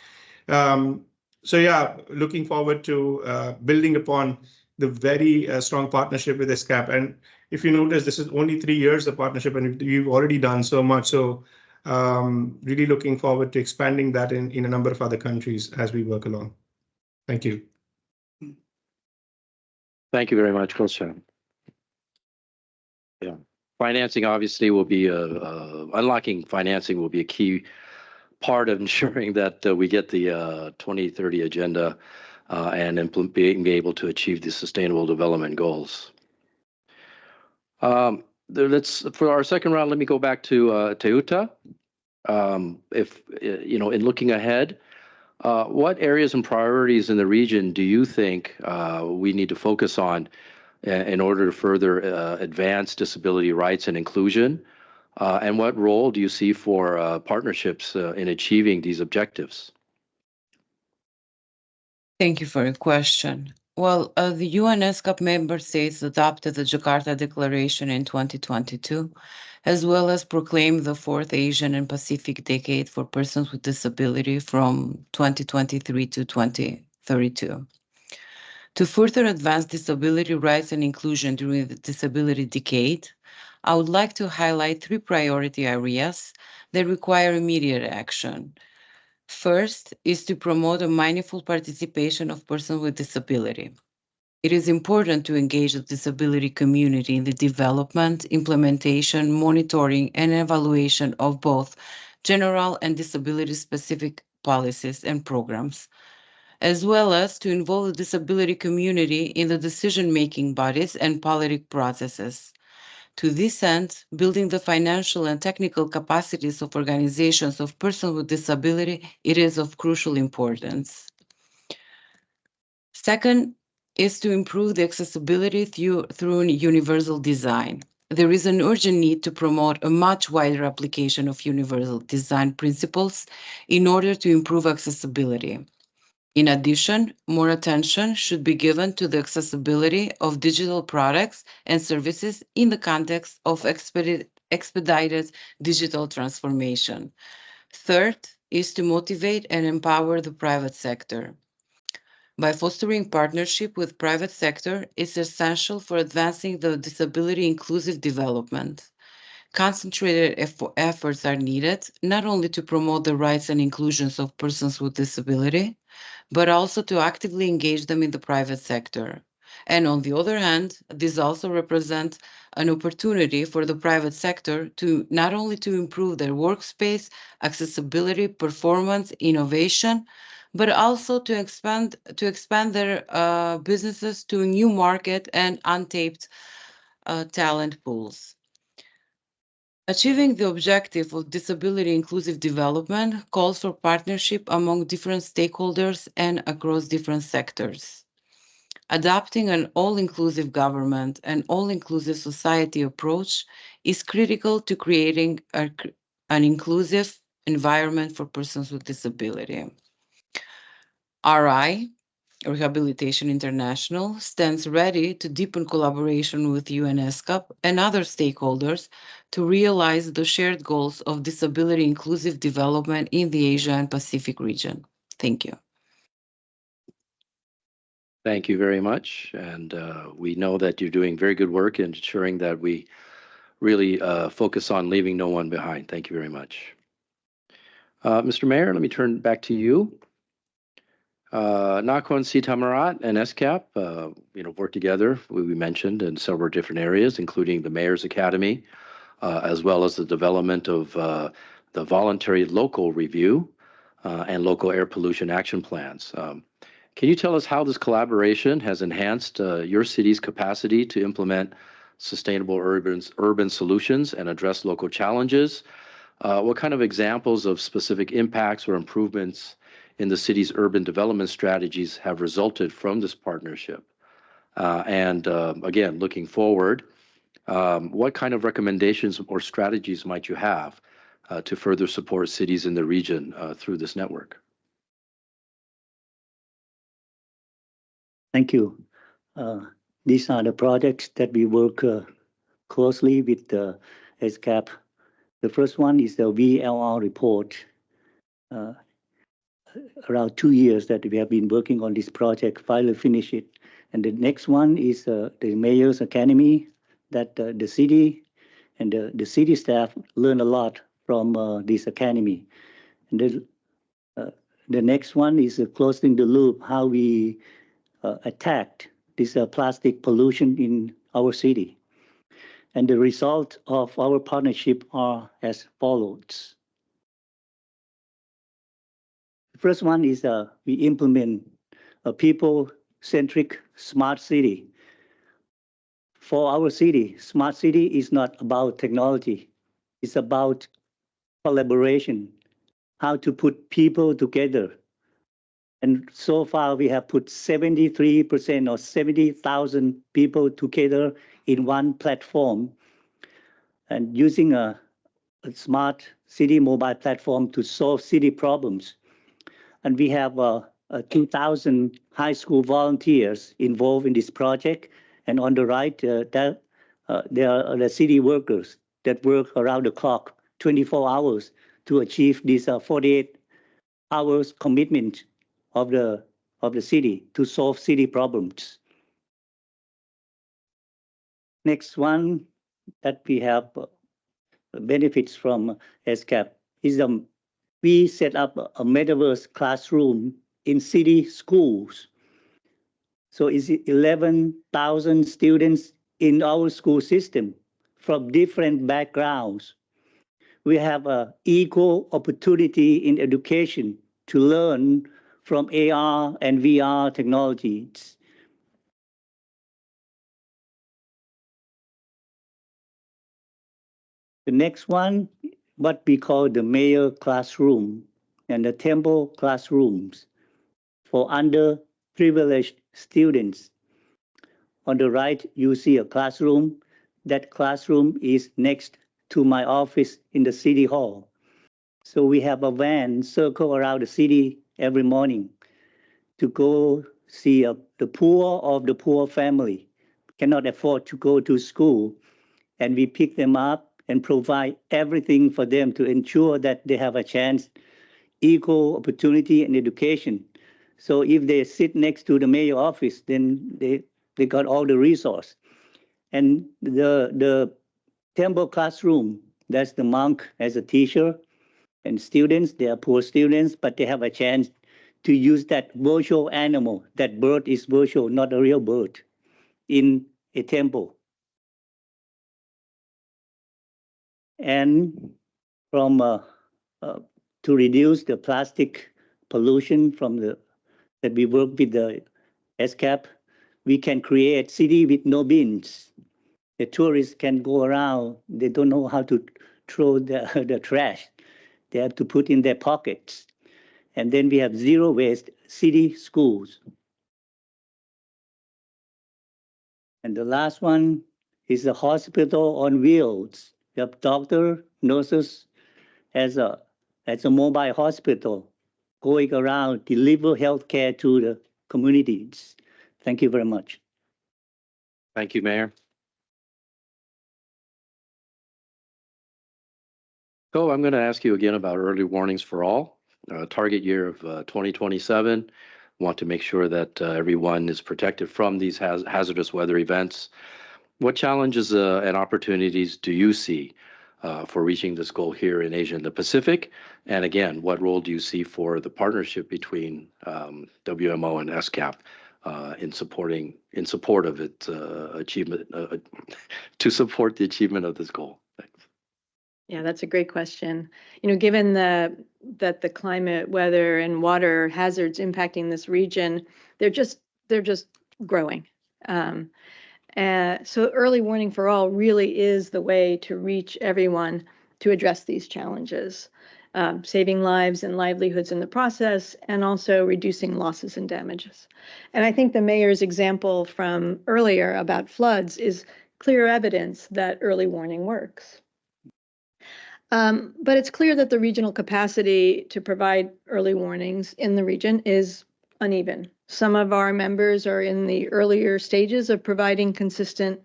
So yeah, looking forward to building upon the very strong partnership with ESCAP. And if you notice, this is only 3 years of partnership, and we've already done so much. So really looking forward to expanding that in a number of other countries as we work along. Thank you. Thank you very much, Gulshan. Yeah, financing obviously will be unlocking financing will be a key part of ensuring that we get the 2030 agenda and being able to achieve the sustainable development goals. For our second round, let me go back to Teuta. In looking ahead, what areas and priorities in the region do you think we need to focus on in order to further advance disability rights and inclusion? And what role do you see for partnerships in achieving these objectives? Thank you for your question. Well, the UN ESCAP member states adopted the Jakarta Declaration in 2022, as well as proclaimed the 4th Asian and Pacific Decade for Persons with Disability from 2023 to 2032. To further advance disability rights and inclusion during the Disability Decade, I would like to highlight 3 priority areas that require immediate action. First is to promote a mindful participation of persons with disability. It is important to engage the disability community in the development, implementation, monitoring, and evaluation of both general and disability-specific policies and programs, as well as to involve the disability community in the decision-making bodies and policy processes. To this end, building the financial and technical capacities of organizations of persons with disability, it is of crucial importance. Second is to improve the accessibility through universal design. There is an urgent need to promote a much wider application of universal design principles in order to improve accessibility. In addition, more attention should be given to the accessibility of digital products and services in the context of expedited digital transformation. Third is to motivate and empower the private sector. By fostering partnership with private sector is essential for advancing the disability inclusive development. Concentrated efforts are needed, not only to promote the rights and inclusions of persons with disability, but also to actively engage them in the private sector. And on the other hand, this also represents an opportunity for the private sector to not only to improve their workspace, accessibility, performance, innovation, but also to expand their businesses to a new market and untapped talent pools. Achieving the objective of disability inclusive development calls for partnership among different stakeholders and across different sectors. Adopting an all-inclusive government and all-inclusive society approach is critical to creating an inclusive environment for persons with disability. RI, Rehabilitation International, stands ready to deepen collaboration with ESCAP and other stakeholders to realize the shared goals of disability inclusive development in the Asia and Pacific region. Thank you. Thank you very much. And we know that you're doing very good work in ensuring that we really focus on leaving no one behind. Thank you very much. Mr. Mayor, let me turn back to you. Nakhon Si Thammarat and ESCAP, work together, we mentioned, in several different areas, including the Mayor's Academy, as well as the development of the voluntary local review and local air pollution action plans. Can you tell us how this collaboration has enhanced your city's capacity to implement sustainable urban solutions and address local challenges? What kind of examples of specific impacts or improvements in the city's urban development strategies have resulted from this partnership? And again, looking forward, what kind of recommendations or strategies might you have to further support cities in the region through this network? Thank you. These are the projects that we work closely with the ESCAP. The first one is the VLR report. Around 2 years that we have been working on this project, finally finish it. And the next one is the Mayor's Academy, that the city and the city staff learn a lot from this academy. And the next one is closing the loop, how we attacked this plastic pollution in our city. And the result of our partnership are as follows. The first one is we implement a people-centric smart city. For our city, smart city is not about technology. It's about collaboration, how to put people together. And so far, we have put 73% or 70,000 people together in one platform and using a smart city mobile platform to solve city problems. And we have 2,000 high school volunteers involved in this project. And on the right, there are the city workers that work around the clock, 24 hours, to achieve this 48 hours commitment of the city to solve city problems. Next one that we have benefits from ESCAP is we set up a metaverse classroom in city schools. So it's 11,000 students in our school system from different backgrounds. We have an equal opportunity in education to learn from AR and VR technologies. The next one, what we call the Mayor classroom and the Temple classrooms for underprivileged students. On the right, you see a classroom. That classroom is next to my office in the city hall. So we have a van circle around the city every morning to go see the poor of the poor family, cannot afford to go to school. And we pick them up and provide everything for them to ensure that they have a chance, equal opportunity and education. So if they sit next to the mayor office, then they got all the resource. And the temple classroom, that's the monk as a teacher, and students, they are poor students, but they have a chance to use that virtual animal. That bird is virtual, not a real bird, in a temple. And from to reduce the plastic pollution from that we work with the ESCAP, we can create city with no bins. The tourists can go around, they don't know how to throw the trash. They have to put in their pockets. And then we have zero waste city schools. And the last one is the hospital on wheels. We have doctor, nurses as a mobile hospital going around, deliver healthcare to the communities. Thank you very much. Thank you, Mayor. So I'm going to ask you again about early warnings for all. Target year of 2027. Want to make sure that everyone is protected from these hazardous weather events. What challenges and opportunities do you see for reaching this goal here in Asia and the Pacific? And again, what role do you see for the partnership between WMO and ESCAP in support of its achievement, to support the achievement of this goal? Thanks. Yeah, that's a great question. You know, given that the climate, weather, and water hazards impacting this region, they're just growing. So early warning for all really is the way to reach everyone to address these challenges, saving lives and livelihoods in the process, and also reducing losses and damages. And I think the mayor's example from earlier about floods is clear evidence that early warning works. But it's clear that the regional capacity to provide early warnings in the region is uneven. Some of our members are in the earlier stages of providing consistent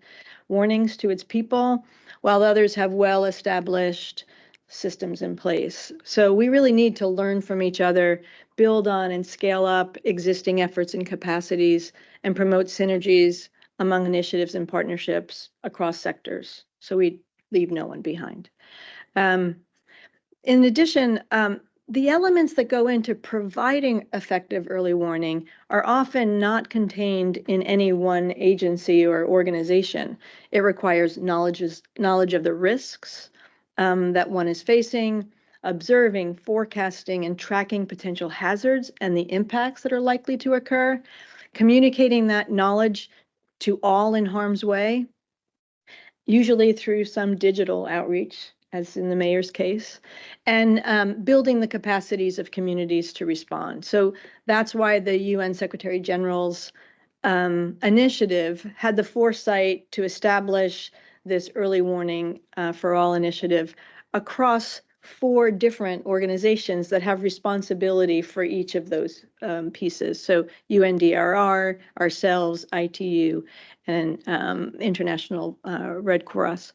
warnings to its people, while others have well-established systems in place. So we really need to learn from each other, build on and scale up existing efforts and capacities, and promote synergies among initiatives and partnerships across sectors, so we leave no one behind. In addition, the elements that go into providing effective early warning are often not contained in any one agency or organization. It requires knowledge of the risks that one is facing, observing, forecasting, and tracking potential hazards and the impacts that are likely to occur, communicating that knowledge to all in harm's way, usually through some digital outreach, as in the mayor's case, and building the capacities of communities to respond. So that's why the UN Secretary General's initiative had the foresight to establish this early warning for all initiative across 4 different organizations that have responsibility for each of those pieces. So UNDRR, ourselves, ITU, and International Red Cross.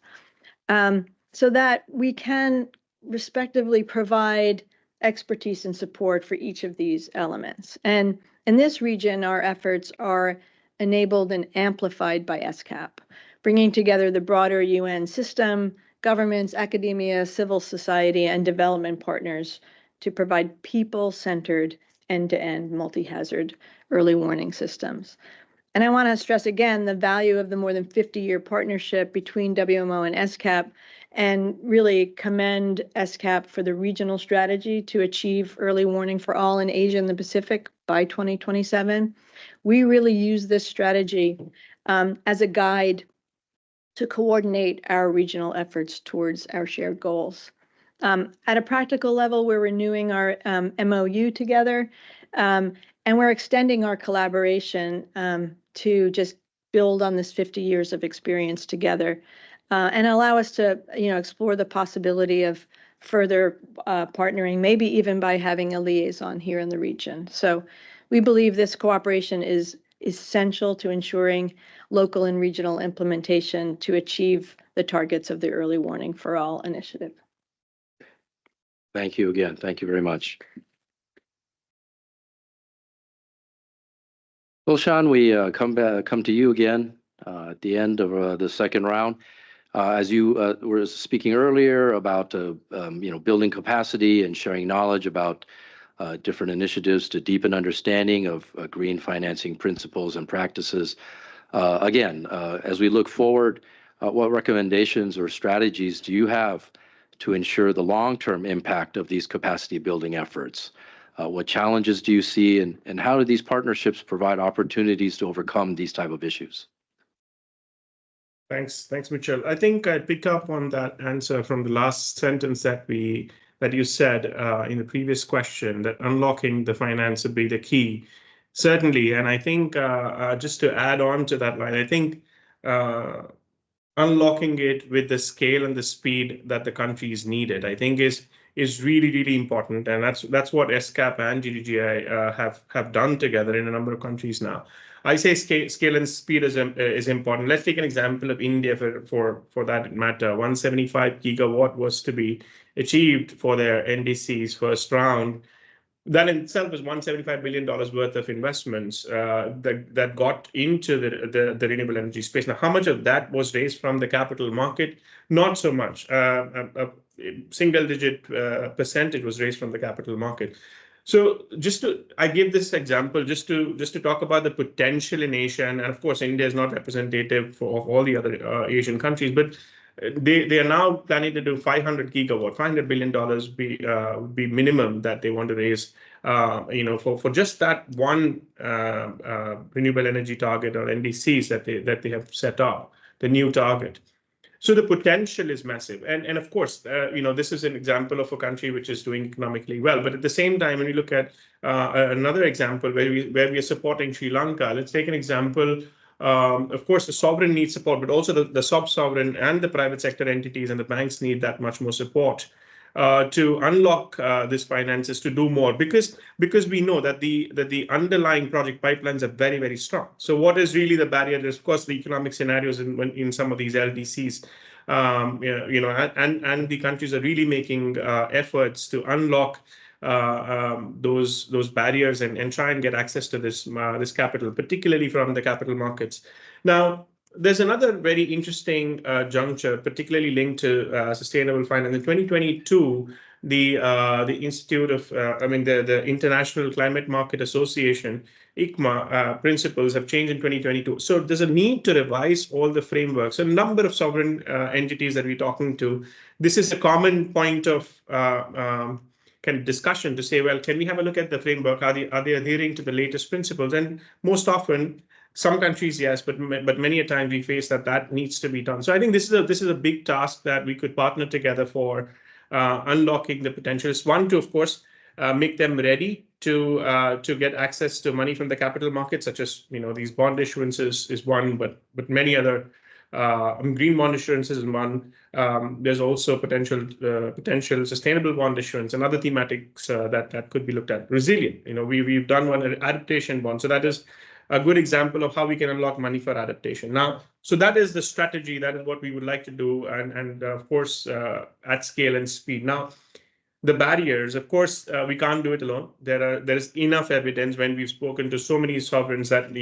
So that we can respectively provide expertise and support for each of these elements. And in this region, our efforts are enabled and amplified by ESCAP, bringing together the broader UN system, governments, academia, civil society, and development partners to provide people-centered, end-to-end multi-hazard early warning systems. And I want to stress again the value of the more than 50-year partnership between WMO and ESCAP, and really commend ESCAP for the regional strategy to achieve early warning for all in Asia and the Pacific by 2027. We really use this strategy as a guide to coordinate our regional efforts towards our shared goals. At a practical level, we're renewing our MOU together, and we're extending our collaboration to just build on this 50 years of experience together, and allow us to, explore the possibility of further partnering, maybe even by having a liaison here in the region. So we believe this cooperation is essential to ensuring local and regional implementation to achieve the targets of the Early Warning for All initiative. Thank you again. Thank you very much. Gulshan, we come to you again at the end of the second round. As you were speaking earlier about building capacity and sharing knowledge about different initiatives to deepen understanding of green financing principles and practices. Again, as we look forward, what recommendations or strategies do you have to ensure the long-term impact of these capacity building efforts? What challenges do you see, and how do these partnerships provide opportunities to overcome these type of issues? Thanks, Mitchell. I think I pick up on that answer from the last sentence that you said in the previous question, that unlocking the finance would be the key. Certainly, and I think just to add on to that line, I think unlocking it with the scale and the speed that the country is needed, I think is really, really important. And that's what ESCAP and GDGI have done together in a number of countries now. I say scale and speed is important. Let's take an example of India for that matter. 175 gigawatt was to be achieved for their NDC's first round. That in itself is $175 billion worth of investments that got into the renewable energy space. Now, how much of that was raised from the capital market? Not so much. A single-digit percentage was raised from the capital market. So I give this example just to talk about the potential in Asia, and of course, India is not representative of all the other Asian countries, but they are now planning to do 500 gigawatt, $500 billion be minimum that they want to raise, for just that one renewable energy target or NDCs that they have set up, the new target. So the potential is massive, and of course, this is an example of a country which is doing economically well. But at the same time, when we look at another example where we are supporting Sri Lanka, let's take an example. Of course, the sovereign needs support, but also the sub-sovereign and the private sector entities and the banks need that much more support to unlock these finances to do more, because we know that the underlying project pipelines are very, very strong. So what is really the barrier? There's of course the economic scenarios in some of these LDCs, and the countries are really making efforts to unlock those barriers and try and get access to this capital, particularly from the capital markets. Now, there's another very interesting juncture, particularly linked to sustainable finance. In 2022, the Institute of, the International Climate Market Association, ICMA, principles have changed in 2022. So there's a need to revise all the frameworks. A number of sovereign entities that we're talking to, this is a common point of kind of discussion to say, well, can we have a look at the framework? Are they adhering to the latest principles? And most often, some countries, yes, but many a time we face that needs to be done. So I think this is a big task that we could partner together for unlocking the potentials. One, to of course make them ready to get access to money from the capital market, such as these bond issuances is one, but many other green bond issuances is one. There's also potential sustainable bond issuance and other thematics that could be looked at. Resilient, we've done one adaptation bond, so that is a good example of how we can unlock money for adaptation. Now, so that is the strategy. That is what we would like to do, and of course, at scale and speed. Now, the barriers, of course, we can't do it alone. There is enough evidence when we've spoken to so many sovereigns that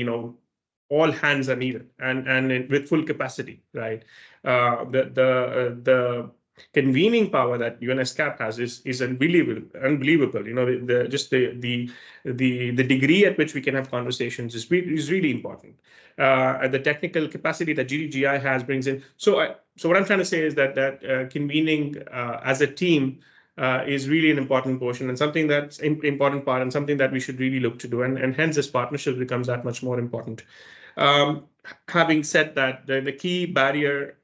all hands are needed and with full capacity, right? The convening power that ESCAP has is unbelievable. The degree at which we can have conversations is really important. And the technical capacity that GDGI has brings in. So what I'm trying to say is that convening as a team is really an important portion and something that's important part and something that we should really look to do. And hence this partnership becomes that much more important. Having said that, the key barrier,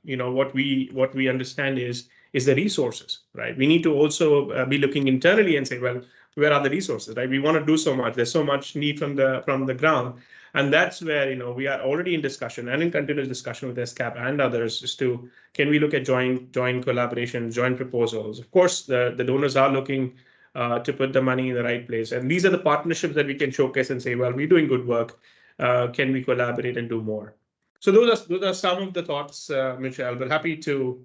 what we understand is the resources, right? We need to also be looking internally and say, well, where are the resources, right? We want to do so much. There's so much need from the ground. And that's where, we are already in discussion and in continuous discussion with ESCAP and others as to, can we look at joint collaboration, joint proposals? Of course, the donors are looking to put the money in the right place. And these are the partnerships that we can showcase and say, well, we're doing good work. Can we collaborate and do more? So those are some of the thoughts, Michelle, but happy to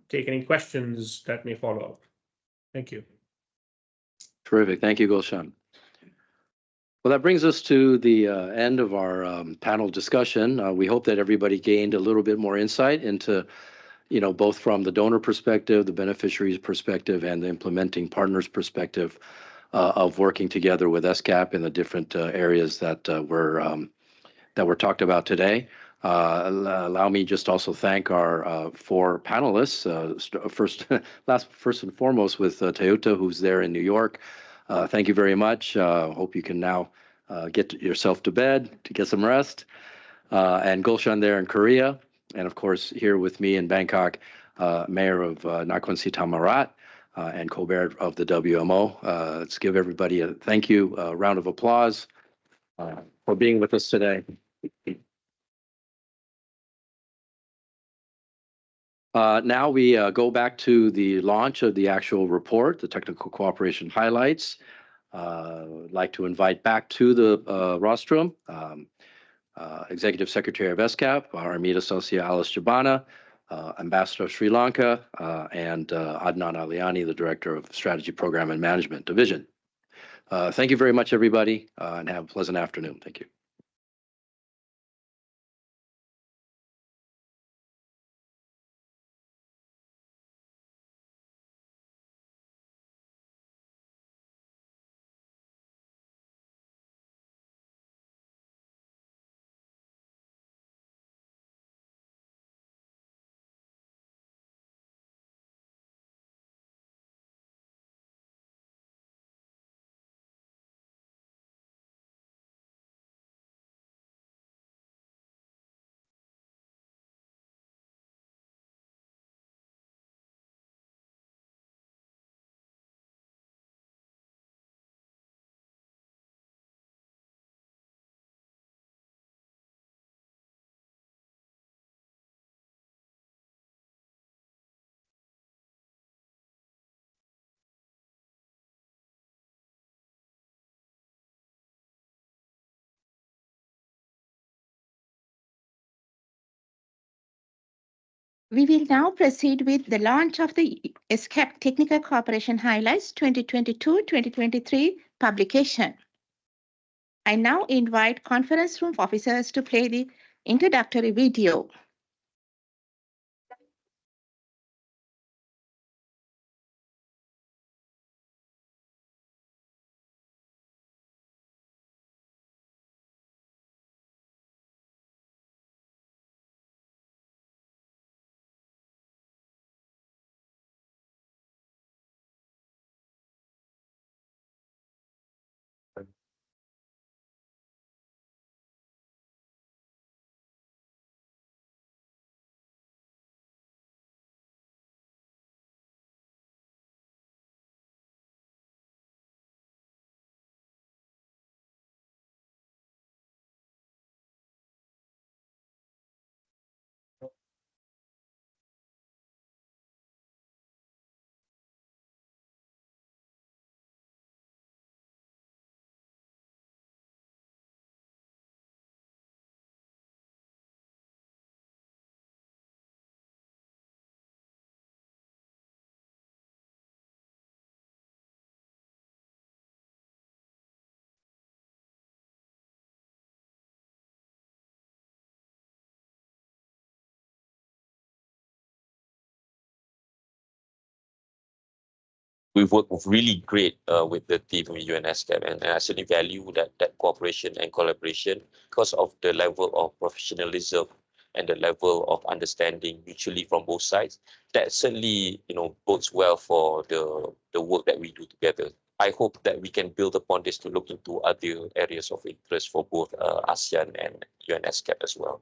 take any questions that may follow up. Thank you. Terrific. Thank you, Gulshan. Well, that brings us to the end of our panel discussion. We hope that everybody gained a little bit more insight into, both from the donor perspective, the beneficiaries perspective, and the implementing partners perspective of working together with ESCAP in the different areas that were talked about today. Allow me just also thank our 4 panelists. First and foremost with Toyota, who's there in New York. Thank you very much. Hope you can now get yourself to bed to get some rest. And Gulshan there in Korea. And of course, here with me in Bangkok, Mayor of Nakhon Si Thammarat and Colbert of the WMO. Let's give everybody a thank you, a round of applause for being with us today. Now we go back to the launch of the actual report, the technical cooperation highlights. I'd like to invite back to the rostrum Executive Secretary of ESCAP, Armida Socia Alice Jabana, Ambassador of Sri Lanka, and Adnan Aliani, the Director of Strategy Program and Management Division. Thank you very much, everybody, and have a pleasant afternoon. Thank you. We will now proceed with the launch of the ESCAP Technical Cooperation Highlights 2022-2023 publication. I now invite conference room officers to play the introductory video. We've worked really great with the team with UNESCAP, and I certainly value that cooperation and collaboration because of the level of professionalism and the level of understanding mutually from both sides. That certainly, bodes well for the work that we do together. I hope that we can build upon this to look into other areas of interest for both ASEAN and UNESCAP as well.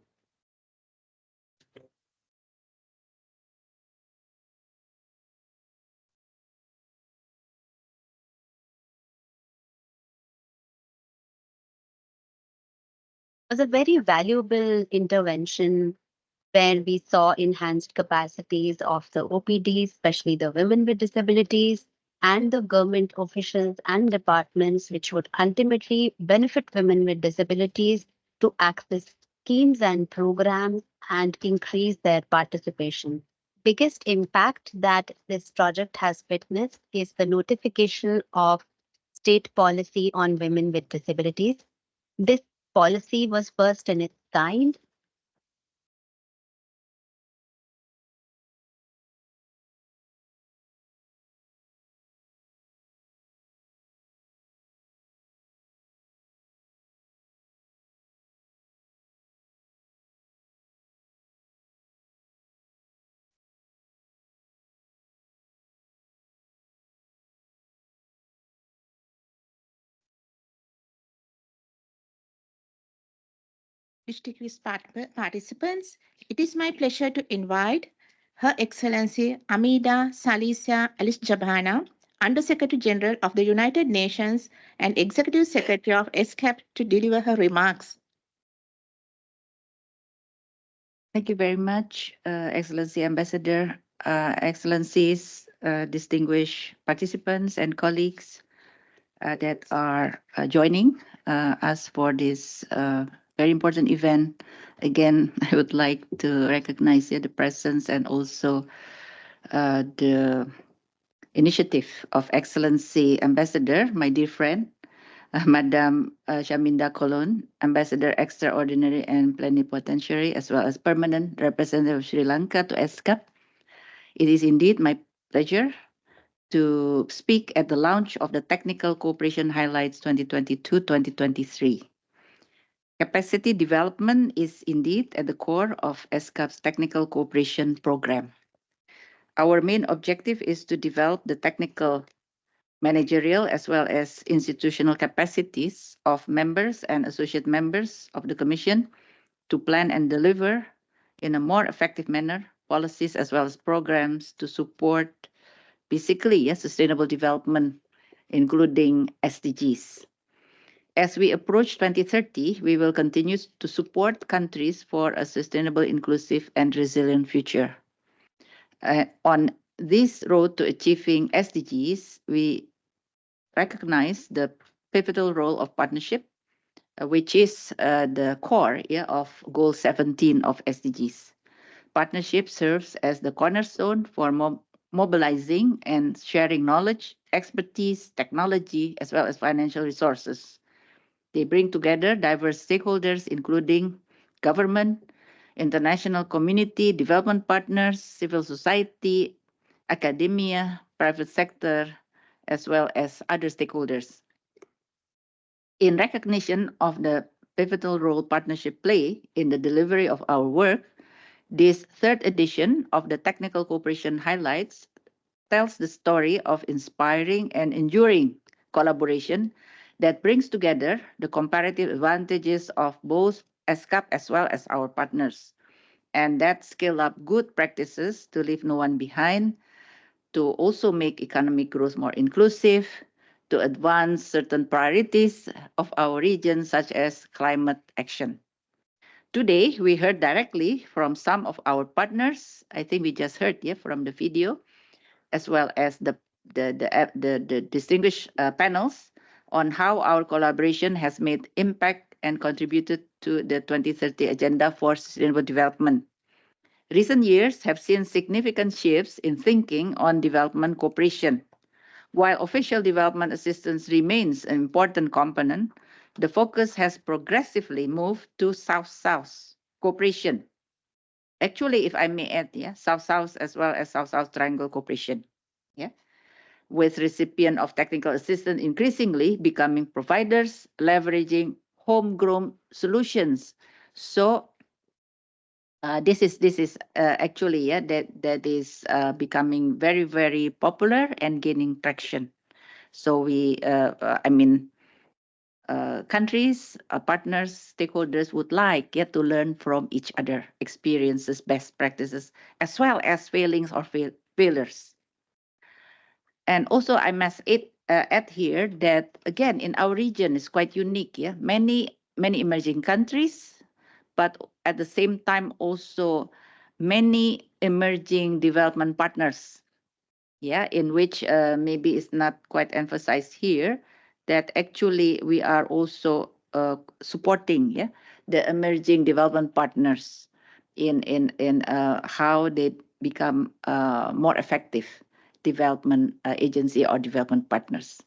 Was a very valuable intervention where we saw enhanced capacities of the OPDs, especially the women with disabilities, and the government officials and departments, which would ultimately benefit women with disabilities to access schemes and programs and increase their participation. Biggest impact that this project has witnessed is the notification of state policy on women with disabilities. This policy was first in its kind. Distinguished participants, it is my pleasure to invite Her Excellency Amida Salisia Alice-Jabhana, Under-Secretary General of the United Nations and Executive Secretary of ESCAP, to deliver her remarks. Thank you very much, Excellency Ambassador, Excellencies, distinguished participants and colleagues that are joining us for this very important event. Again, I would like to recognize the presence and also the initiative of Excellency Ambassador, my dear friend, Madam Shaminda Kolon, Ambassador Extraordinary and Plenipotentiary, as well as Permanent Representative of Sri Lanka to ESCAP. It is indeed my pleasure to speak at the launch of the Technical Cooperation Highlights 2022-2023. Capacity development is indeed at the core of ESCAP's Technical Cooperation Program. Our main objective is to develop the technical, managerial, as well as institutional capacities of members and associate members of the Commission to plan and deliver in a more effective manner policies as well as programs to support basically sustainable development, including SDGs. As we approach 2030, we will continue to support countries for a sustainable, inclusive, and resilient future. On this road to achieving SDGs, we recognize the pivotal role of partnership, which is the core of Goal 17 of SDGs. Partnership serves as the cornerstone for mobilizing and sharing knowledge, expertise, technology, as well as financial resources. They bring together diverse stakeholders, including government, international community, development partners, civil society, academia, private sector, as well as other stakeholders. In recognition of the pivotal role partnership play in the delivery of our work, this third edition of the Technical Cooperation Highlights tells the story of inspiring and enduring collaboration that brings together the comparative advantages of both ESCAP as well as our partners, and that scale up good practices to leave no one behind, to also make economic growth more inclusive, to advance certain priorities of our region, such as climate action. Today, we heard directly from some of our partners. I think we just heard from the video, as well as the distinguished panels on how our collaboration has made impact and contributed to the 2030 Agenda for Sustainable Development. Recent years have seen significant shifts in thinking on development cooperation. While official development assistance remains an important component, the focus has progressively moved to South-South cooperation. Actually, if I may add, South-South as well as South-South Triangle cooperation. With recipient of technical assistance increasingly becoming providers, leveraging homegrown solutions. So this is actually that is becoming very, very popular and gaining traction. So countries, partners, stakeholders would like to learn from each other, experiences, best practices, as well as failings or failures. And also, I must add here that, again, in our region, is quite unique. Many emerging countries, but at the same time, also many emerging development partners, in which maybe it's not quite emphasized here, that actually we are also supporting the emerging development partners in how they become more effective development agency or development partners.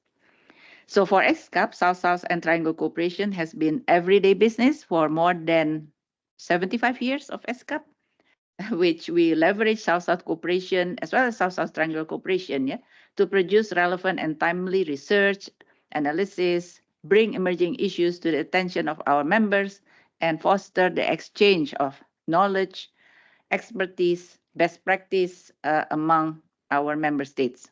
So for ESCAP, South-South and Triangle Cooperation has been everyday business for more than 75 years of ESCAP, which we leverage South-South Cooperation as well as South-South Triangle Cooperation to produce relevant and timely research, analysis, bring emerging issues to the attention of our members, and foster the exchange of knowledge, expertise, best practice among our member states.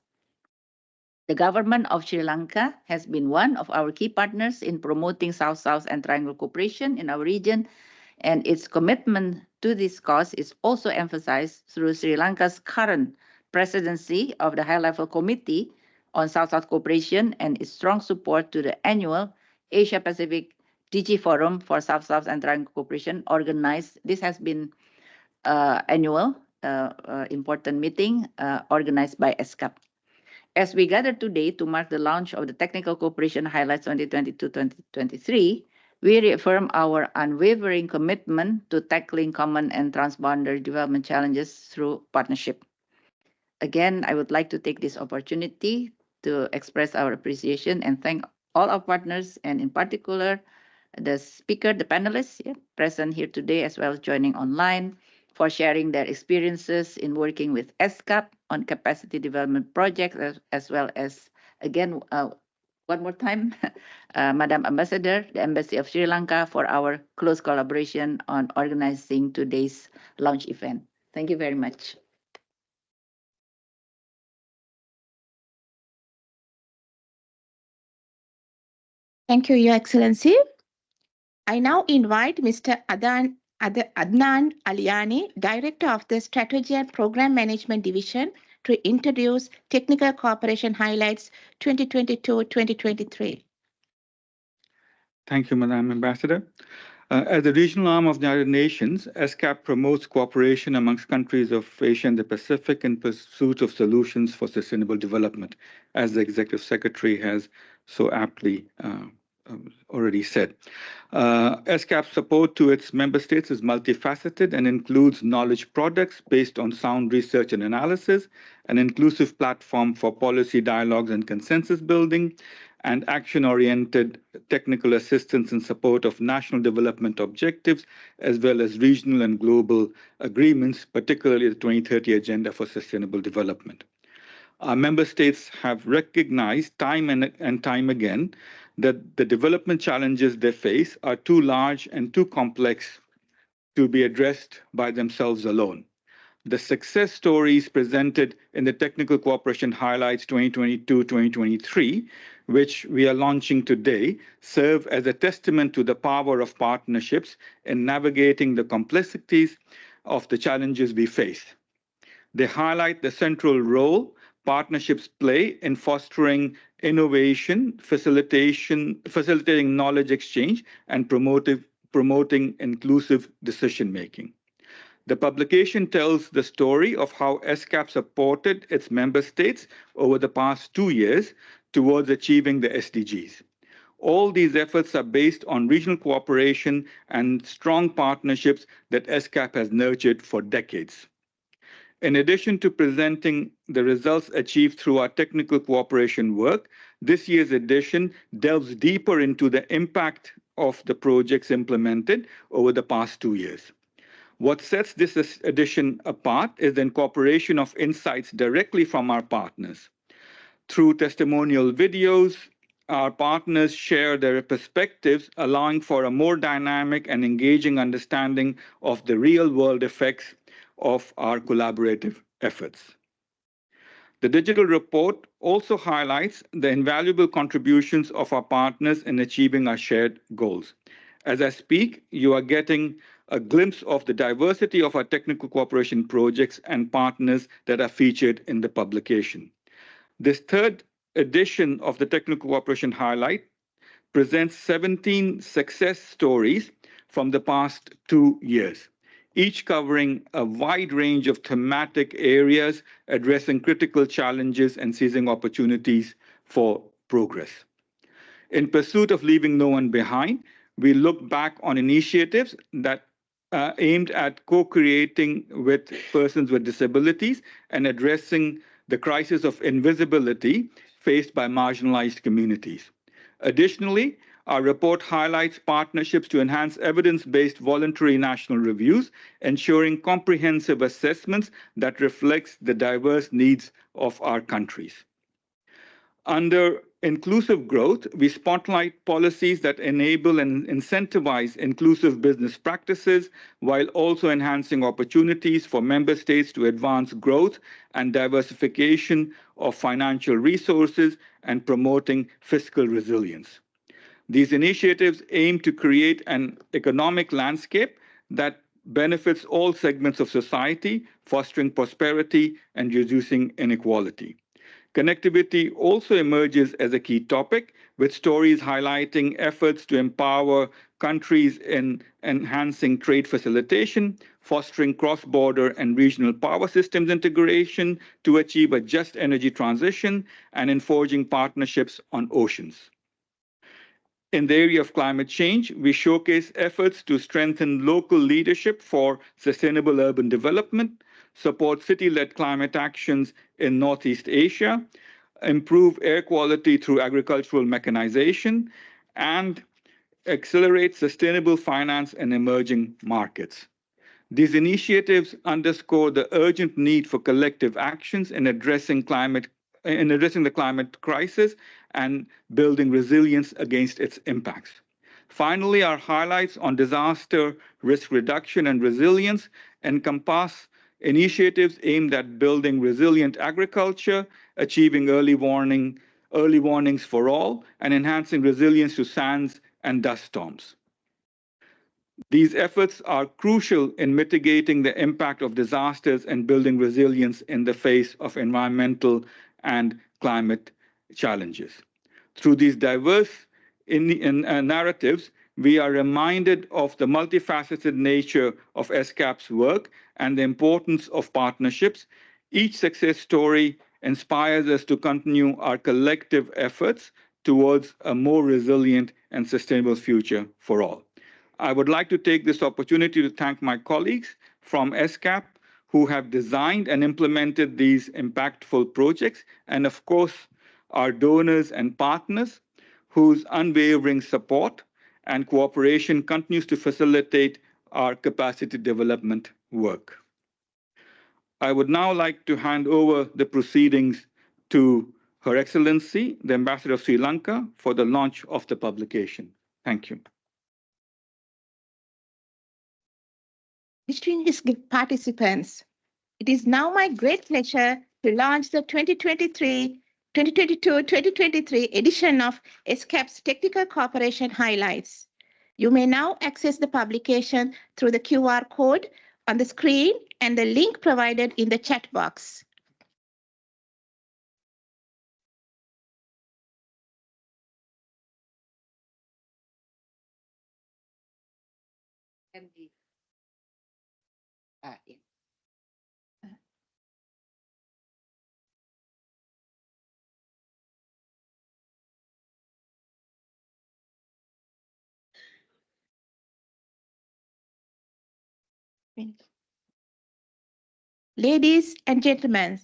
The government of Sri Lanka has been one of our key partners in promoting South-South and Triangle Cooperation in our region, and its commitment to this cause is also emphasized through Sri Lanka's current presidency of the High-Level Committee on South-South Cooperation and its strong support to the annual Asia-Pacific DG Forum for South-South and Triangle Cooperation organized. This has been annual important meeting organized by ESCAP. As we gather today to mark the launch of the Technical Cooperation Highlights 2022-2023, we reaffirm our unwavering commitment to tackling common and transboundary development challenges through partnership. Again, I would like to take this opportunity to express our appreciation and thank all our partners, and in particular, the speaker, the panelists present here today, as well as joining online, for sharing their experiences in working with ESCAP on capacity development projects, as well as, again, one more time, Madam Ambassador, the Embassy of Sri Lanka, for our close collaboration on organizing today's launch event. Thank you very much. Thank you, Your Excellency. I now invite Mr. Adnan Aliani, Director of the Strategy and Program Management Division, to introduce Technical Cooperation Highlights 2022-2023. Thank you, Madam Ambassador. As the regional arm of the United Nations, ESCAP promotes cooperation amongst countries of Asia and the Pacific in pursuit of solutions for sustainable development, as the Executive Secretary has so aptly already said. ESCAP's support to its member states is multifaceted and includes knowledge products based on sound research and analysis, an inclusive platform for policy dialogues and consensus building, and action-oriented technical assistance in support of national development objectives, as well as regional and global agreements, particularly the 2030 Agenda for Sustainable Development. Our member states have recognized time and time again that the development challenges they face are too large and too complex to be addressed by themselves alone. The success stories presented in the Technical Cooperation Highlights 2022-2023, which we are launching today, serve as a testament to the power of partnerships in navigating the complexities of the challenges we face. They highlight the central role partnerships play in fostering innovation, facilitating knowledge exchange, and promoting inclusive decision-making. The publication tells the story of how ESCAP supported its member states over the past 2 years towards achieving the SDGs. All these efforts are based on regional cooperation and strong partnerships that ESCAP has nurtured for decades. In addition to presenting the results achieved through our technical cooperation work, this year's edition delves deeper into the impact of the projects implemented over the past 2 years. What sets this edition apart is the incorporation of insights directly from our partners. Through testimonial videos, our partners share their perspectives, allowing for a more dynamic and engaging understanding of the real-world effects of our collaborative efforts. The digital report also highlights the invaluable contributions of our partners in achieving our shared goals. As I speak, you are getting a glimpse of the diversity of our technical cooperation projects and partners that are featured in the publication. This third edition of the Technical Cooperation Highlight presents 17 success stories from the past 2 years, each covering a wide range of thematic areas, addressing critical challenges and seizing opportunities for progress. In pursuit of leaving no one behind, we look back on initiatives that aimed at co-creating with persons with disabilities and addressing the crisis of invisibility faced by marginalized communities. Additionally, our report highlights partnerships to enhance evidence-based voluntary national reviews, ensuring comprehensive assessments that reflects the diverse needs of our countries. Under inclusive growth, we spotlight policies that enable and incentivize inclusive business practices while also enhancing opportunities for member states to advance growth and diversification of financial resources and promoting fiscal resilience. These initiatives aim to create an economic landscape that benefits all segments of society, fostering prosperity and reducing inequality. Connectivity also emerges as a key topic, with stories highlighting efforts to empower countries in enhancing trade facilitation, fostering cross-border and regional power systems integration to achieve a just energy transition, and in forging partnerships on oceans. In the area of climate change, we showcase efforts to strengthen local leadership for sustainable urban development, support city-led climate actions in Northeast Asia, improve air quality through agricultural mechanization, and accelerate sustainable finance in emerging markets. These initiatives underscore the urgent need for collective actions in addressing the climate crisis and building resilience against its impacts. Finally, our highlights on disaster risk reduction and resilience encompass initiatives aimed at building resilient agriculture, achieving early warnings for all, and enhancing resilience to sands and dust storms. These efforts are crucial in mitigating the impact of disasters and building resilience in the face of environmental and climate challenges. Through these diverse narratives, we are reminded of the multifaceted nature of ESCAP's work and the importance of partnerships. Each success story inspires us to continue our collective efforts towards a more resilient and sustainable future for all. I would like to take this opportunity to thank my colleagues from ESCAP who have designed and implemented these impactful projects, and of course, our donors and partners whose unwavering support and cooperation continues to facilitate our capacity development work. I would now like to hand over the proceedings to Her Excellency, the Ambassador of Sri Lanka, for the launch of the publication. Thank you. Distinguished participants, it is now my great pleasure to launch the 2022-2023 edition of ESCAP's Technical Cooperation Highlights. You may now access the publication through the QR code on the screen and the link provided in the chat box. Ladies and gentlemen,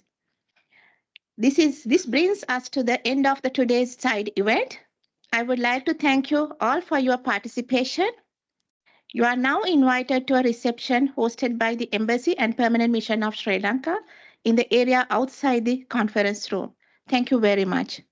this brings us to the end of today's side event. I would like to thank you all for your participation. You are now invited to a reception hosted by the Embassy and Permanent Mission of Sri Lanka in the area outside the conference room. Thank you very much.